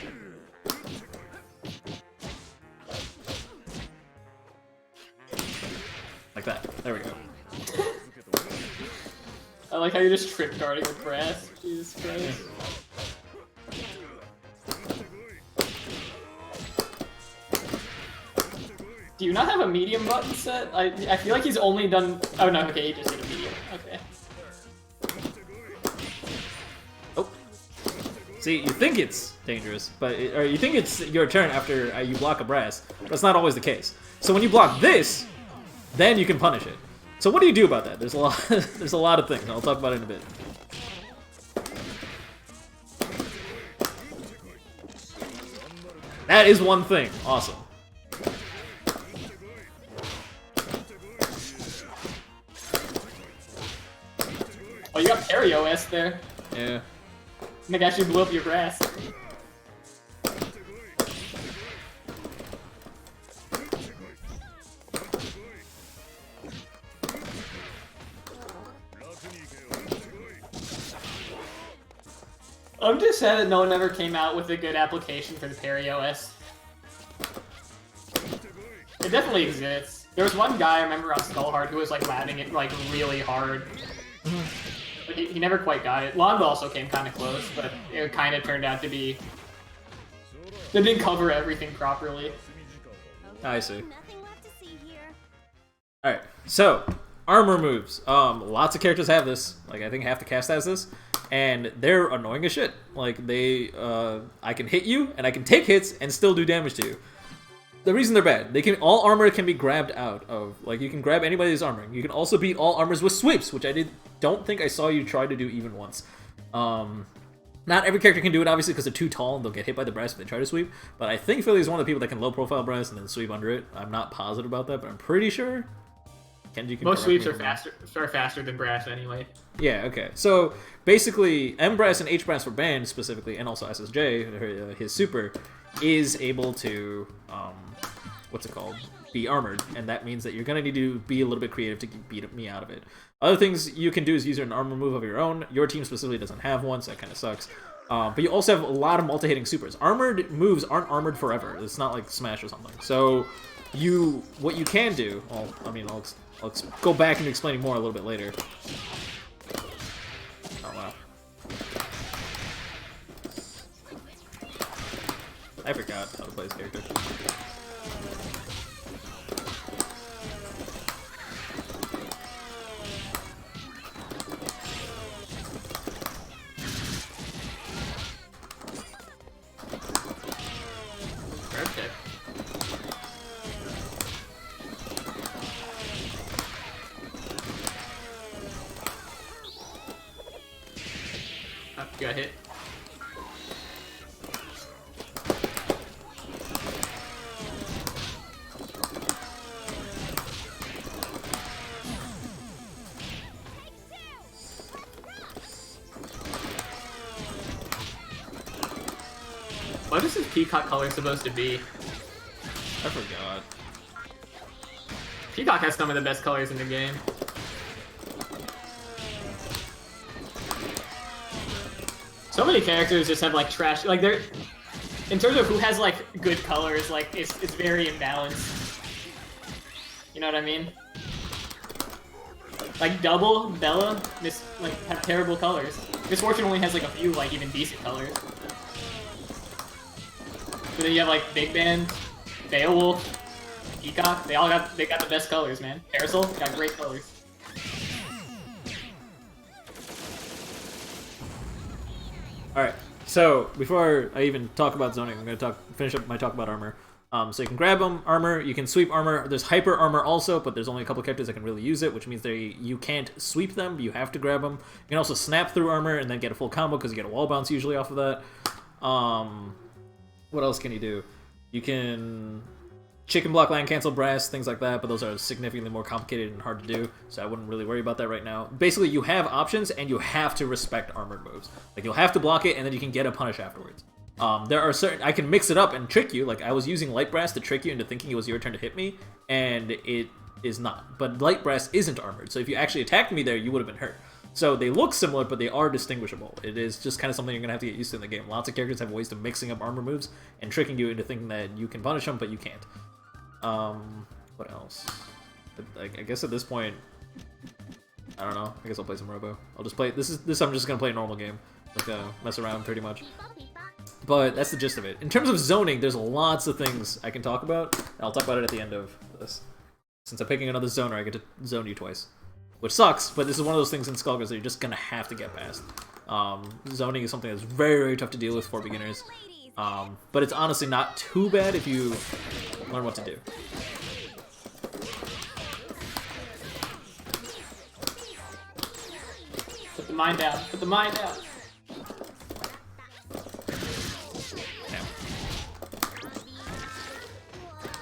Like that. There we go. I like how you're just trip guarding with brass. Jesus Christ. Do you not have a medium button set? I feel like he's only done... Oh no, okay, he just did a medium. Okay. Oh. See, you think it's dangerous, or you think it's your turn after you block a brass. That's not always the case. So when you block this, then you can punish it. So what do you do about that? There's a lot of things. I'll talk about it in a bit. That is one thing. Awesome. Oh, you got parry OS there. Yeah. I think I actually blew up your grass. I'm just sad that no one ever came out with a good application for the parry OS. It definitely exists. There was one guy I remember on Skullhard who was like labbing it like really hard. But he never quite got it. Longbow also came kind of close, but it kind of turned out to be... They didn't cover everything properly. I see. Nothing left to see here. Alright, so, armor moves. Lots of characters have this. Like, I think half the cast has this. And they're annoying as shit. Like, I can hit you, and I can take hits, and still do damage to you. The reason they're bad, all armor can be grabbed out of. Like, you can grab anybody's armor. You can also beat all armors with sweeps, which don't think I saw you try to do even once. Not every character can do it, obviously, because they're too tall and they'll get hit by the brass if they try to sweep. But I think Philly is one of the people that can low-profile brass and then sweep under it. I'm not positive about that, but I'm pretty sure. Kenji can Most sweeps are faster than brass anyway. Yeah, okay. So, basically, M-Brass and H-Brass for band, specifically, and also SSJ, his super, is able to, what's it called? Be armored, and that means that you're going to need to be a little bit creative to beat me out of it. Other things you can do is use an armor move of your own. Your team specifically doesn't have one, so that kind of sucks. But you also have a lot of multi-hitting supers. Armored moves aren't armored forever. It's not like Smash or something. So, what you can do, I'll go back into explaining more a little bit later. Oh, wow. I forgot how to play this character. Okay. You got hit. What is his peacock color supposed to be? I forgot. Peacock has some of the best colors in the game. So many characters just have like trash, like they're, in terms of who has like good colors, like it's very imbalanced. You know what I mean? Like Double, Bella, have terrible colors. Misfortune only has like a few like even decent colors. But then you have like Big Band, Beowulf, Peacock, they got the best colors, man. Parasol got great colors. Alright, so before I even talk about zoning, I'm going to finish up my talk about armor. So you can grab armor, you can sweep armor. There's hyper armor also, but there's only a couple characters that can really use it, which means you can't sweep them, you have to grab them. You can also snap through armor and then get a full combo because you get a wall bounce usually off of that. What else can you do? You can chicken block, land cancel, brass, things like that, but those are significantly more complicated and hard to do, so I wouldn't really worry about that right now. Basically, you have options, and you have to respect armored moves. Like, you'll have to block it, and then you can get a punish afterwards. There are certain... I can mix it up and trick you. Like, I was using light brass to trick you into thinking it was your turn to hit me, and it is not. But light brass isn't armored, so if you actually attacked me there, you would have been hurt. So they look similar, but they are distinguishable. It is just kind of something you're going to have to get used to in the game. Lots of characters have ways of mixing up armor moves and tricking you into thinking that you can punish them, but you can't. What else? I guess at this point, I don't know. I guess I'll play some Robo. I'll just play... This I'm just going to play a normal game. Like, mess around pretty much. But that's the gist of it. In terms of zoning, there's lots of things I can talk about. I'll talk about it at the end of this. Since I'm picking another zoner, I get to zone you twice. Which sucks, but this is one of those things in Skullgirls that you're just gonna have to get past. Zoning is something that's very, very tough to deal with for beginners. But it's honestly not too bad if you learn what to do. Put the mine down. Put the mine down.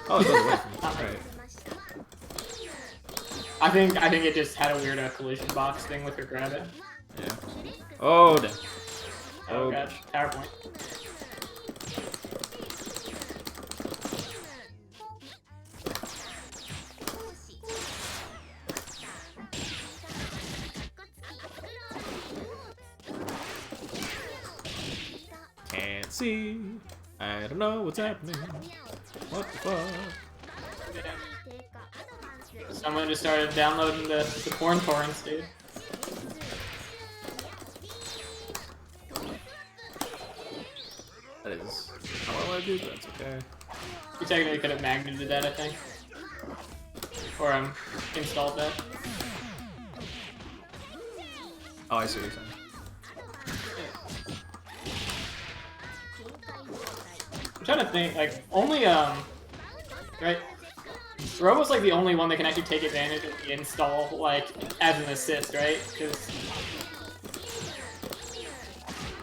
Oh, it goes away from me. Alright. I think it just had a weird collision box thing with her grab it. Yeah. Oh, damn. Oh god, PowerPoint. Can't see. I don't know what's happening. What the fuck? Someone just started downloading the porn torrents, dude. That is not what I want to do, but that's okay. You technically could have magneted that, I think. Or installed that. Oh, I see what you're saying. I'm trying to think, like, only, right? Robo's like the only one that can actually take advantage of the install, like, as an assist, right? Because...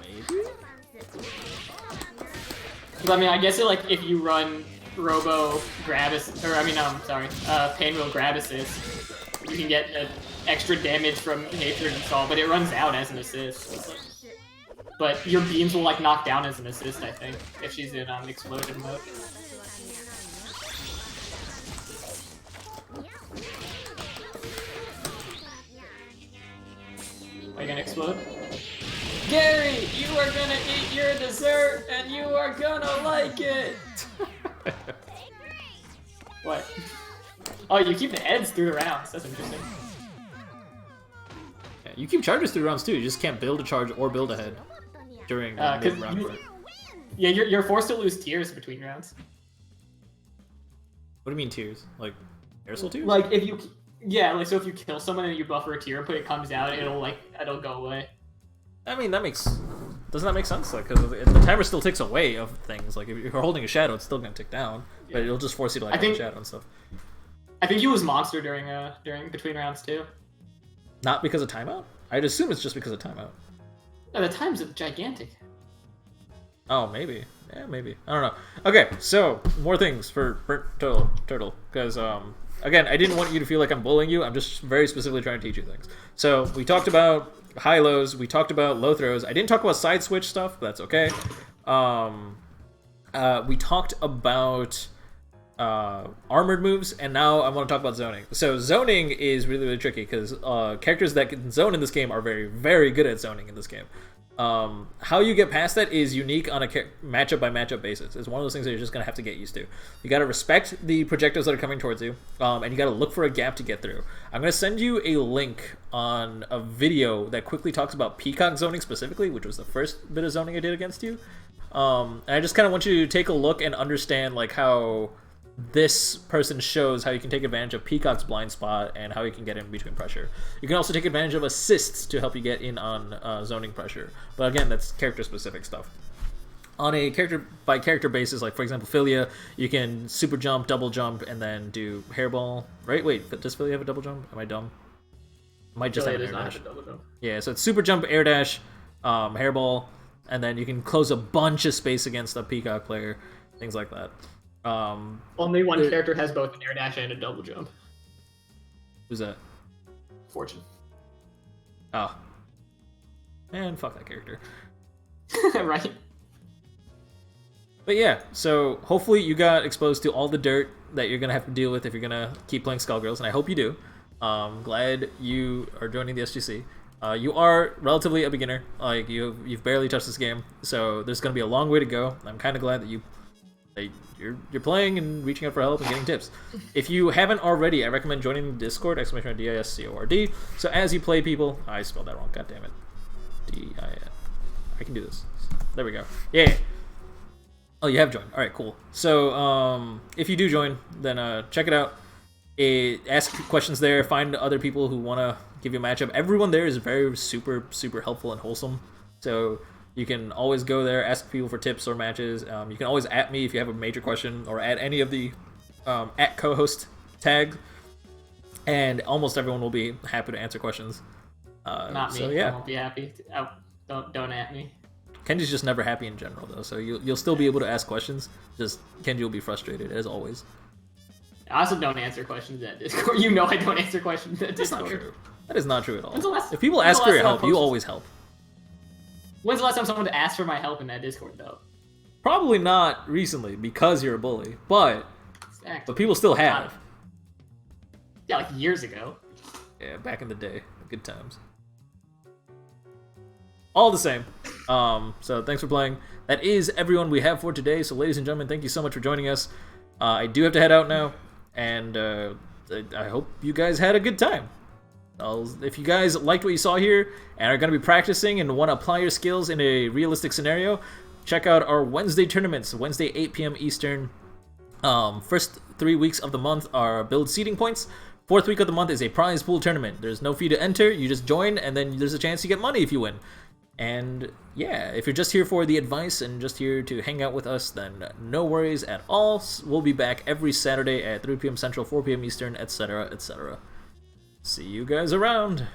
Maybe? I mean, I guess it, like, if you run Robo grab assist, or I mean, Pinwheel grab assist, you can get extra damage from Hatred install, but it runs out as an assist. But your beams will, like, knock down as an assist, I think, if she's in explosion mode. Are you gonna explode? Gary, you are gonna eat your dessert, and you are gonna like it! What? Oh, you keep the eds through the rounds. That's interesting. Yeah, you keep charges through rounds too. You just can't build a charge or build ahead during the mid-round part. Yeah, you're forced to lose tiers between rounds. What do you mean tiers? Like air soul tiers? Like if you, yeah, like so if you kill someone and you buffer a tier and it comes out, it'll go away. I mean doesn't that make sense? Like, because the timer still ticks away of things. Like if you're holding a shadow, it's still gonna tick down, yeah. but it'll just force you to like hold a shadow and stuff. I think you lose monster during between rounds too. Not because of timeout? I'd assume it's just because of timeout. No, the time's gigantic. Oh, maybe. Yeah, maybe. I don't know. Okay, so more things for Burnt Turtle, because again, I didn't want you to feel like I'm bullying you. I'm just very specifically trying to teach you things. So we talked about high lows. We talked about low throws. I didn't talk about side switch stuff. But that's okay. We talked about armored moves, and now I want to talk about zoning. So zoning is really, really tricky because characters that can zone in this game are very, very good at zoning in this game. How you get past that is unique on a matchup by matchup basis. It's one of those things that you're just gonna have to get used to. You gotta respect the projectiles that are coming towards you, and you gotta look for a gap to get through. I'm gonna send you a link on a video that quickly talks about peacock zoning specifically, which was the first bit of zoning I did against you. And I just kind of want you to take a look and understand like how this person shows how you can take advantage of Peacock's blind spot and how you can get in between pressure. You can also take advantage of assists to help you get in on zoning pressure. But again, that's character specific stuff. On a character by character basis, like for example Philia, you can super jump, double jump, and then do hairball. Right? Wait, does Philia have a double jump? Am I dumb? I might just have an air dash. Yeah, so it's super jump, air dash, hairball, and then you can close a bunch of space against a Peacock player, things like that. Only one character has both an air dash and a double jump. Who's that? Fortune. Oh. Man, fuck that character. Right. But yeah, so hopefully you got exposed to all the dirt that you're gonna have to deal with if you're gonna keep playing Skullgirls, and I hope you do. Glad you are joining the SGC. You are relatively a beginner. Like you've barely touched this game, so there's gonna be a long way to go. I'm kind of glad that you're playing and reaching out for help and getting tips. If you haven't already, I recommend joining the Discord, !DISCORD. So as you play people, I spelled that wrong, god damn it. I can do this. There we go. Yeah. Oh, you have joined. Alright, cool. So if you do join, then check it out. Ask questions there, find other people who want to give you a matchup. Everyone there is very super helpful and wholesome. So you can always go there, ask people for tips or matches. You can always @ me if you have a major question, or @ any of the @ co-host tag, and almost everyone will be happy to answer questions. Not me. So, yeah. I won't be happy. Don't @ me. Kenji's just never happy in general, though, so you'll still be able to ask questions. Just Kenji will be frustrated as always. I also don't answer questions at Discord. You know I don't answer questions at That's not Discord. true. That is not true at all. When's If people when's ask the for last your time I help, you posted- always help. When's the last time someone asked for my help in that Discord, though? Probably not recently because you're a bully, but people still have. Yeah, like years ago. Yeah, back in the day, good times. All the same. So thanks for playing. That is everyone we have for today. So ladies and gentlemen, thank you so much for joining us. I do have to head out now, and I hope you guys had a good time. If you guys liked what you saw here and are going to be practicing and want to apply your skills in a realistic scenario, check out our Wednesday tournaments, Wednesday 8 p.m. Eastern. First 3 weeks of the month are build seeding points. Fourth week of the month is a prize pool tournament. There's no fee to enter, you just join, and then there's a chance you get money if you win. And yeah, if you're just here for the advice and just here to hang out with us, then no worries at all. We'll be back every Saturday at 3 p.m. Central, 4 p.m. Eastern, etc., etc. See you guys around.